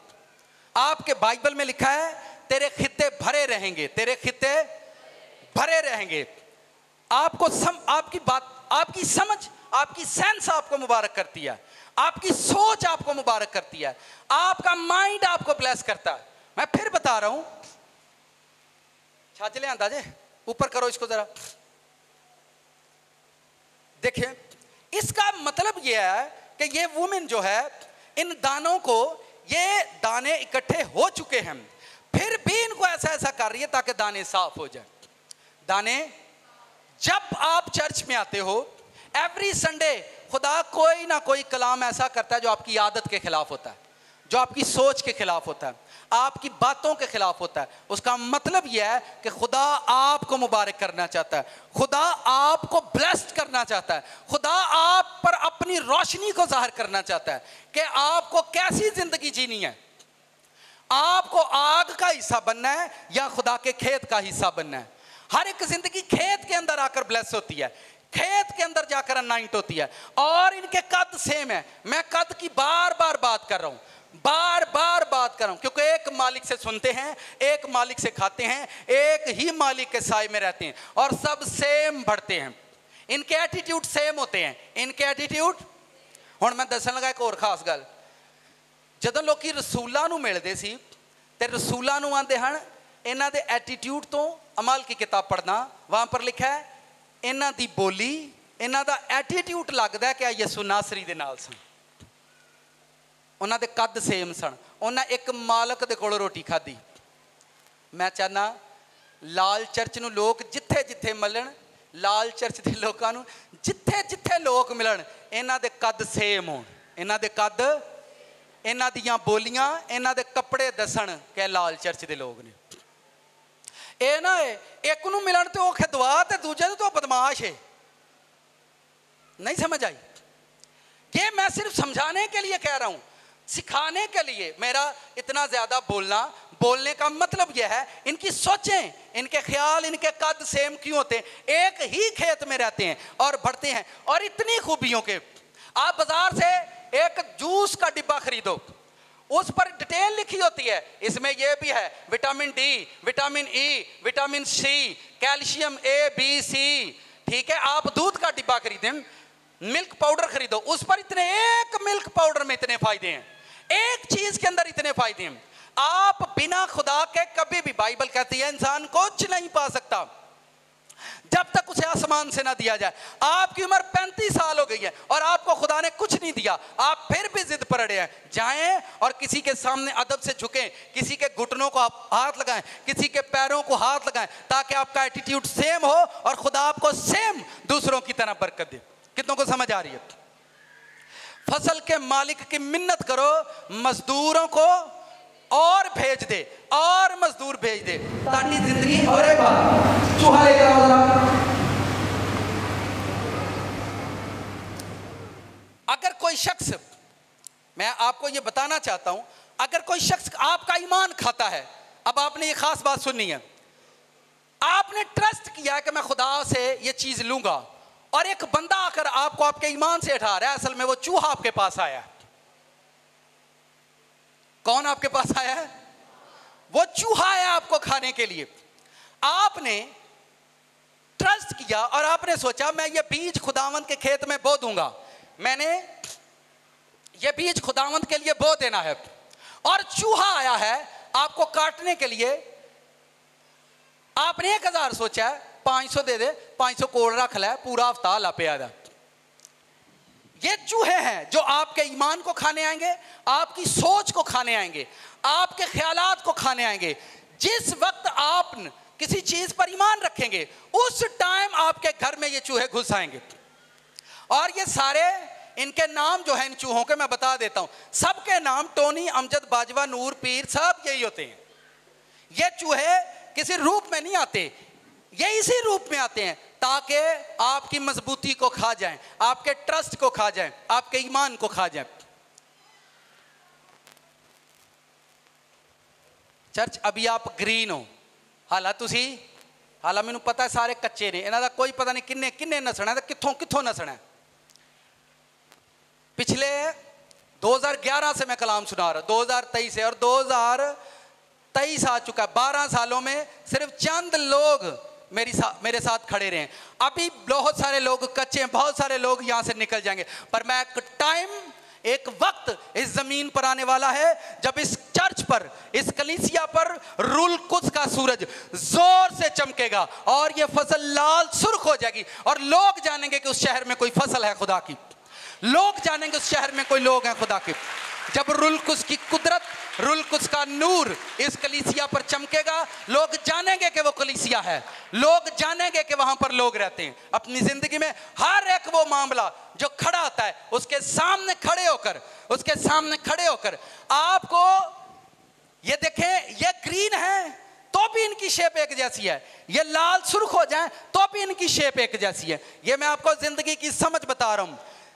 आपके बाइबल में लिखा है तेरे खित्ते भरे रहेंगे, तेरे खित्ते भरे रहेंगे। आपको आपकी बात, आपकी समझ, आपकी सेंस आपको मुबारक करती है, आपकी सोच आपको मुबारक करती है, आपका माइंड आपको ब्लेस करता है। मैं फिर बता रहा हूं, छाछ ले आंदा जे, ऊपर करो इसको जरा, देखिए इसका मतलब यह है कि ये वुमेन जो है, इन दानों को, ये दाने इकट्ठे हो चुके हैं, फिर भी इनको ऐसा ऐसा कर रही है ताकि दाने साफ हो जाए। दाने, जब आप चर्च में आते हो एवरी संडे, खुदा कोई ना कोई कलाम ऐसा करता है जो आपकी आदत के खिलाफ होता है, जो आपकी सोच के खिलाफ होता है, आपकी बातों के खिलाफ होता है। उसका मतलब यह है कि खुदा आपको मुबारक करना चाहता है, खुदा आपको ब्लेस्ड करना चाहता है, खुदा आप पर अपनी रोशनी को जाहिर करना चाहता है कि आपको कैसी जिंदगी जीनी है। आपको आग का हिस्सा बनना है या खुदा के खेत का हिस्सा बनना है। हर एक जिंदगी खेत के अंदर आकर ब्लेस होती है, खेत के अंदर जाकर अनाइंट होती है, और इनके कद सेम है। मैं कद की बार बार बात कर रहा हूं, बार बार बात कर रहा हूं, क्योंकि एक मालिक से सुनते हैं, एक मालिक से खाते हैं, एक ही मालिक के साए में रहते हैं और सब सेम बढ़ते हैं। इनके एटीट्यूड सेम होते हैं, इनके एटीट्यूड। हुण मैं दसन लगा एक और खास गल, जदों लोग रसूलां नूं मिलदे सी ते रसूलां नूं आंदे हन इन्हां दे एटीट्यूड तो अमल की किताब पढ़ना, वहां पर लिखा है इन्हां दी बोली, इन्हां दा एटीट्यूड लगदा है कि यसू नासरी दे नाल सन। उन्हां दे कद सेम सन, उन्हां एक मालक दे कोल रोटी खाधी। मैं चाहना लाल चर्च नूं लोग जिथे जिथे मिलन, लाल चर्च दे लोकां नूं जिथे जिथे लोग मिलन, इन्हां दे कद सेम होण, इन्हां दे कद, इन्हां दियां बोलियां, इन्हां दे कपड़े दसन कि लाल चर्च दे लोग ने। ਇਹ ना एक नूं मिलन तो खिदवा ते दूजे तो बदमाश है। नहीं समझ आई? ये मैं सिर्फ समझाने के लिए कह रहा हूं, सिखाने के लिए। मेरा इतना ज्यादा बोलने का मतलब यह है, इनकी सोचें, इनके ख्याल, इनके कद सेम क्यों होते हैं? एक ही खेत में रहते हैं और बढ़ते हैं, और इतनी खूबियों के। आप बाजार से एक जूस का डिब्बा खरीदो, उस पर डिटेल लिखी होती है, इसमें यह भी है vitamin D, vitamin E, vitamin C, calcium A B C. ठीक है, आप दूध का डिब्बा खरीदें, मिल्क पाउडर खरीदो, उस पर इतने, एक मिल्क पाउडर में इतने फायदे हैं, एक चीज के अंदर इतने फायदे हैं। आप बिना खुदा के कभी भी, बाइबल कहती है इंसान कुछ नहीं पा सकता जब तक उसे आसमान से ना दिया जाए। आपकी उम्र 35 साल हो गई है और आपको खुदा ने कुछ नहीं दिया, आप फिर भी जिद पर अड़े हैं। जाएं और किसी के सामने अदब से झुकें, किसी के घुटनों को आप हाथ लगाएं, किसी के पैरों को हाथ लगाएं, ताकि आपका एटीट्यूड सेम हो और खुदा आपको सेम दूसरों की तरह बरकत दे। कितनों को समझ आ रही है? फसल के मालिक की मिन्नत करो, मजदूरों को और भेज दे और मजदूर भेज दे ताकि जिंदगी और एक बार चूहा लेकर आओ जरा। अगर कोई शख्स, मैं आपको ये बताना चाहता हूं, अगर कोई शख्स आपका ईमान खाता है, अब आपने ये खास बात सुननी है, आपने ट्रस्ट किया कि मैं खुदा से ये चीज लूंगा, और एक बंदा आकर आपको आपके ईमान से हटा रहा है, असल में वो चूहा आपके पास आया है। कौन आपके पास आया है? वो चूहा आया आपको खाने के लिए। आपने ट्रस्ट किया और आपने सोचा मैं ये बीज खुदावंद के खेत में बो दूंगा, मैंने ये बीज खुदावंद के लिए बो देना है, और चूहा आया है आपको काटने के लिए। आपने 1000 सोचा है, 500 दे दे, 500 कोल रख ले, पूरा हफ्ता ला पे आदा। ये चूहे हैं जो आपके ईमान को खाने आएंगे, आपकी सोच को खाने आएंगे, आपके ख्यालात को खाने आएंगे। जिस वक्त आप किसी चीज पर ईमान रखेंगे उस टाइम आपके घर में ये चूहे घुस आएंगे। और ये सारे, इनके नाम जो है इन चूहों के मैं बता देता हूं, सबके नाम टोनी, अमजद, बाजवा, नूर, पीर, सब यही होते हैं। ये चूहे किसी रूप में नहीं आते, ये इसी रूप में आते हैं ताकि आपकी मजबूती को खा जाएं, आपके ट्रस्ट को खा जाएं, आपके ईमान को खा जाएं। चर्च अभी आप ग्रीन हो, हालां मैनू पता है सारे कच्चे ने, इन्हां दा कोई पता नहीं किन्ने किन्ने नसना है, कित्थों कित्थों नसना है। पिछले 2011 से मैं कलाम सुना रहा, 2023 से, और 2023 आ चुका, 12 सालों में सिर्फ चंद लोग मेरे साथ खड़े रहे। अभी बहुत सारे लोग कच्चे हैं, बहुत सारे लोग यहां से निकल जाएंगे, पर मैं एक वक्त इस जमीन पर आने वाला है जब इस चर्च पर, इस कलीसिया पर रुल कुद्स का सूरज जोर से चमकेगा और ये फसल लाल सुर्ख हो जाएगी, और लोग जानेंगे कि उस शहर में कोई फसल है खुदा की, लोग जानेंगे उस शहर में कोई लोग हैं खुदा के। जब रुल कुद्स की कुदरत, रुल कुद्स का नूर इस कलीसिया पर चमकेगा, लोग जानेंगे कि वो कलीसिया है, लोग जानेंगे कि वहां पर लोग रहते हैं। अपनी जिंदगी में हर एक वो मामला जो खड़ा होता है उसके सामने खड़े होकर आपको ये देखें, ये ग्रीन है तो भी इनकी शेप एक जैसी है, ये लाल सुर्ख हो जाए तो भी इनकी शेप एक जैसी है। ये मैं आपको जिंदगी की समझ बता रहा हूं,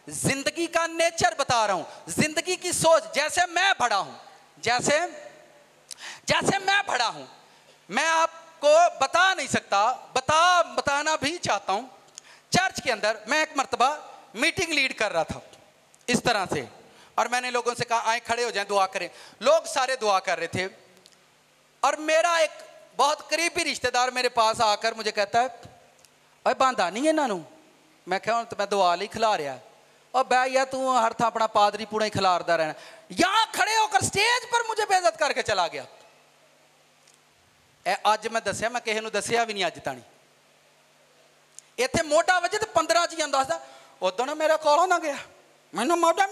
जिंदगी का नेचर बता रहा हूं, जिंदगी की सोच। जैसे मैं बड़ा हूं, जैसे मैं बड़ा हूं, मैं आपको बता नहीं सकता, बताना भी चाहता हूं। चर्च के अंदर मैं एक मर्तबा मीटिंग लीड कर रहा था इस तरह से, और मैंने लोगों से कहा आए खड़े हो जाएं, दुआ करें। लोग सारे दुआ कर रहे थे, और मेरा एक बहुत करीबी रिश्तेदार मेरे पास आकर मुझे कहता है, अरे बांधा नहीं है इन्हों। मैं क्या तो मैं दुआ ली खिला रहा, और बह यार तू हर था अपना पादरी पूरा ही खिलारदा रहना। यहां खड़े होकर स्टेज पर मुझे बेइज्जत करके चला गया। अज मैं दसिया, मैं किसी को दसिया भी नहीं अज ताणी। इत्थे मोटा वजे तो 15 जी दसदा, उदों ना मेरा कॉल ना गया, मैंने मोटा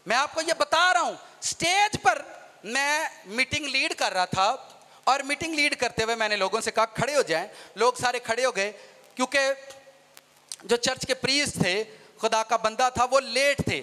मैं आपको ये बता रहा हूं, स्टेज पर मैं मीटिंग लीड कर रहा था, और मीटिंग लीड करते हुए मैंने लोगों से कहा खड़े हो जाएं। लोग सारे खड़े हो गए, क्योंकि जो चर्च के प्रीस्ट थे, खुदा का बंदा था, वो लेट थे।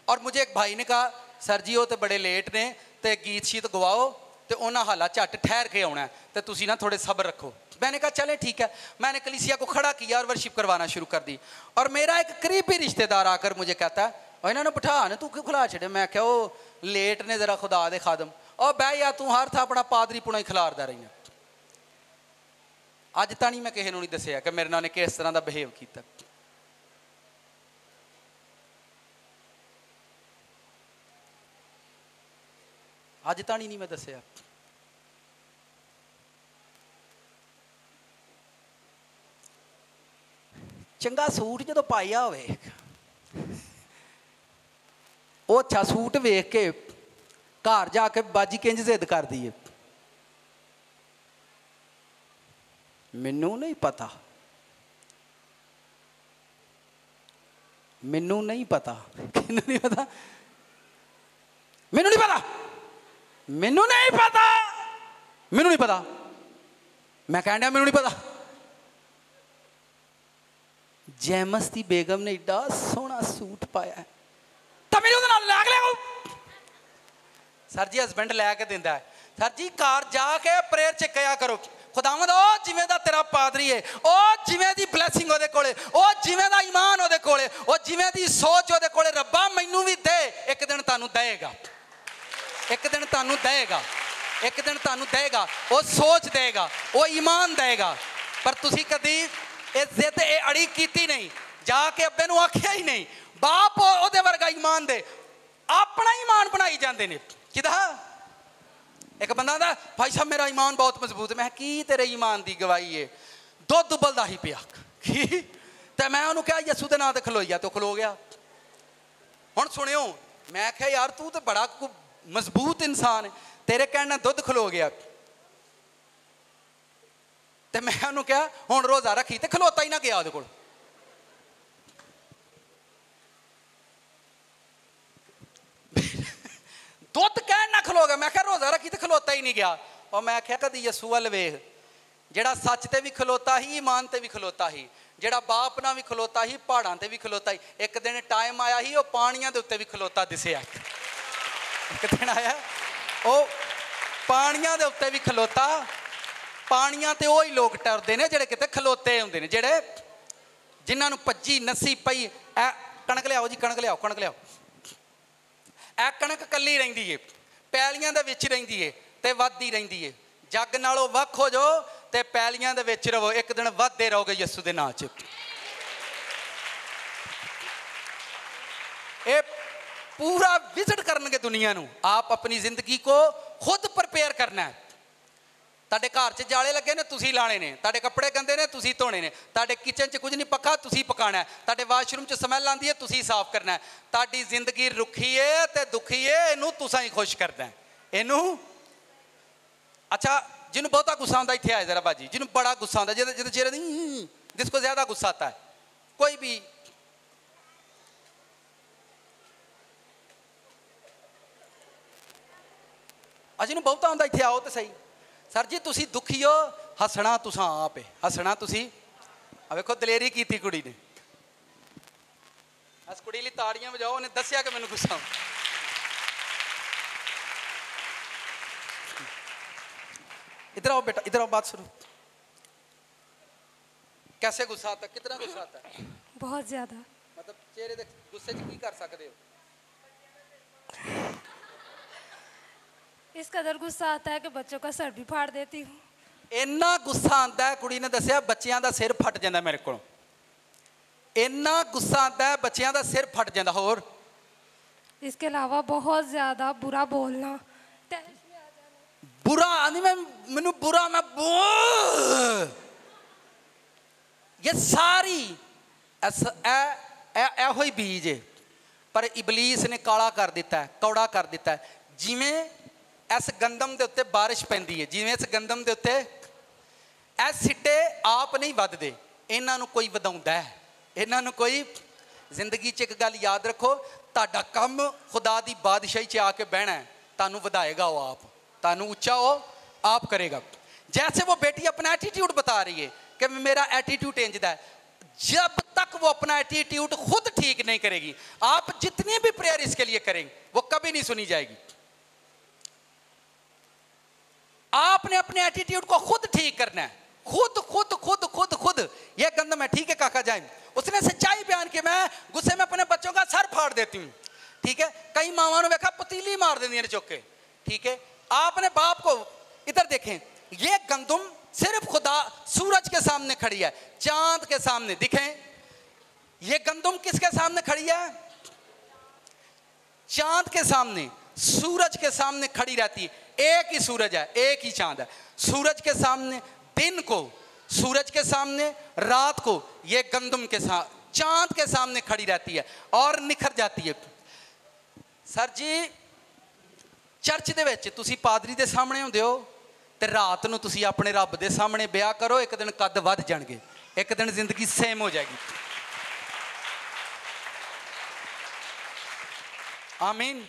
और मुझे एक भाई ने कहा, सर जी वो तो बड़े लेट ने, तो गीत शीत गवाओ, तो उन्हें हाला झट ठहर के आना है, तो तुसी ना थोड़े सब्र रखो। मैंने कहा चले ठीक है। मैंने कलीसिया को खड़ा किया और वर्शिप करवाना शुरू कर दी। और मेरा एक करीबी रिश्तेदार आकर मुझे कहता है, और इन्होंने बिठा ने तू क्यों खिला छड़े। मैं क्या वो लेट ने जरा खुदा दे खादम, और बह या तू हर था अपना पादरी पुणा ही खिलारदा रही है। अज ताणी मैं किसी को नहीं दसिया कि मेरे नाल ने किस तरह का बिहेव किया। अज ताणी नहीं मैं दसिया। चंगा सूट जो पाया होवे, वो अच्छा सूट वेख के घर जाके बाजी किंज जिद कर दी है, मैनू नहीं पता, मैनू नहीं पता, किनू नहीं पता, मैनू नहीं पता, मैनू नहीं पता, मैनू नहीं पता। मैं कह मैनू नहीं पता। जैमस दी बेगम ने एडा सोहना सूट पाया है, तो मेरे लग लिया सर जी हस्बैंड लैके दिंदा है। सर जी घर जाके प्रेयर च कहा करो, खुदावंद ओ जिवें दा तेरा पादरी है, ओ जिवें दी ब्लैसिंग ओदे कोले, ओ जिवें दा ईमान ओदे कोले, ओ जिवें दी सोच ओदे कोले, रब्बा मैनू भी दे। एक दिन तुहानू देगा, एक दिन तुहानू देगा, एक दिन तुहानू देगा। वो सोच देगा, वो ईमान देगा। पर तुसी कदी ये जिद ये अड़ी कीती नहीं, जाके अब्बे नू आखिया ही नहीं, बाप ओदे वर्गा ईमान दे, अपना ईमान बनाई जाते हैं। किदा एक बंदा आंदा भाई साहब मेरा ईमान बहुत मजबूत है। मैं की तेरे ईमान की गवाही है, दुध उबलदा ही पिया की। तो मैं उन्होंने कहा यसू के नाम से खलोईया, तो खलो गया। हुण सुनियो, मैं क्या यार तू तो बड़ा मजबूत इंसान है, तेरे कहने दुध खलो गया। तो मैं उन्होंने कहा हुण रोज़ा रखी, तो खलोता ही ना गया उहदे कोल। दुध कह ना खलो गया। मैं क्या रोज़ा रखी तो खलोता ही नहीं गया। और मैं क्या कदी यसू वल वेख, जेड़ा सच ते भी खलोता ही, ईमान ते भी खलोता ही, जेड़ा बाप ना भी खलोता ही, पहाड़ां ते भी खलोता ही। एक दिन टाइम आया ही, वो पानियां दे उत्ते भी खलोता दिसिया। एक दिन आया वो पानियां दे उत्ते भी खलोता। पानियां ते वही लोग टरदे ने जेड़े किते खलोते हुंदे ने, जेड़े जिन्हां नूं भज्जी नस्सी पई ए कणक लियाओ जी, कणक लियाओ, कणक लियाओ। ए कणक कल्ली रहिंदी है, पैलियां दे विच रहिंदी है ते वधदी रहिंदी है। जग नालों वख हो जाओ ते पैलियां दे विच रहो, एक दिन वधदे रहोगे यसू दे नाम च। ए पूरा विजिट करनगे दुनिया नूं। आप अपनी जिंदगी को खुद प्रिपेयर करना है। तुहाडे घर च जाले लगे ने, तुसीं लाने ने, तुहाडे कपड़े गंदे ने, तुसीं धोने ने, तुहाडे किचन च कुछ नहीं पक्का, तुसीं पकाना है, तुहाडे वाशरूम च स्मैल आंदी है, तुसीं साफ करना है। तुहाडी जिंदगी रुखी है ते दुखी है, इनू तुसां ही खुश करना है। इनू अच्छा जिन्हों बहुता गुस्सा आता इत्थे आए जरा बाजी, जिन्हों बड़ा गुस्सा आता, जिसको ज्यादा गुस्सा आता है, कोई भी जिन्हों बहुता आता इत्थे आओ तो सही। सर जी तुसी दुखी हो, हसना तुसां आप है, हसना तुसी। वेखो दलेरी की कुड़ी ने, इस कुड़ी लई ताड़ियां बजाओ, उन्हें दसिया कि मैनूं गुस्सा। इधर आओ बेटा, इधर आओ, बात सुनो। कैसे गुस्सा आता, कितना गुस्सा आता है? बहुत ज्यादा। मतलब चेहरे दे गुस्से च की कर सकते हो? इस कदर गुस्सा आता है कि बच्चों का सर भी फाड़ देती हूँ। इन्ना गुस्सा आता है, कुड़ी ने दसिया बच्चों का सिर फट जाता मेरे को। इन्ना गुस्सा आता है बच्चों का सिर फट जाता। होर इसके अलावा बहुत ज्यादा बुरा बोलना, बुरा आनी मैं मैनू बुरा मैं ये सारी एहो ही बीज है, पर इबलीस ने काला कर दिता है, कौड़ा कर दिता है। जिमें इस गंदम के उत्ते बारिश पैंदी है, जिमें इस गंदम के उत्ते ए सिट्टे आप नहीं वधदे, इन्हां नूं कोई वधाउंदा है, इन्हां नूं कोई। जिंदगी च एक गल याद रखो, तुहाडा काम खुदा दी बादशाही च आके बहना है, तुहानूं वधाएगा वो आप, तुहानूं उच्चा वो आप करेगा। जैसे वो बेटी अपना एटीट्यूड बता रही है कि मेरा एटीट्यूड इंज दा है, जब तक वो अपना एटीट्यूड खुद ठीक नहीं करेगी, आप जितनी भी प्रेयर इसके लिए करेंगे वो कभी नहीं सुनी जाएगी। आपने अपने एटीट्यूड को खुद ठीक करना है, खुद खुद खुद खुद खुद। ये गंदम है, ठीक है काका जाए, उसने सच्चाई बयान की, मैं गुस्से में अपने बच्चों का सर फाड़ देती हूँ, ठीक है। कई मावां ने देखा पतीली मार देंगी चुक के, ठीक है। आपने बाप को, इधर देखें, ये गंदम सिर्फ खुदा सूरज के सामने खड़ी है, चांद के सामने दिखें, ये गंदम किसके सामने खड़ी है? चांद के सामने, सूरज के सामने खड़ी रहती है। एक ही सूरज है, एक ही चांद है। सूरज के सामने दिन को, सूरज के सामने रात को, ये गंदम के साथ चांद के सामने खड़ी रहती है और निखर जाती है। सर जी चर्च दे विच तुसी पादरी दे सामने हुंदे हो ते रात नूं तुसी अपने रब दे सामने ब्याह करो, एक दिन कद वध जाणगे, एक दिन जिंदगी सेम हो जाएगी। आमीन।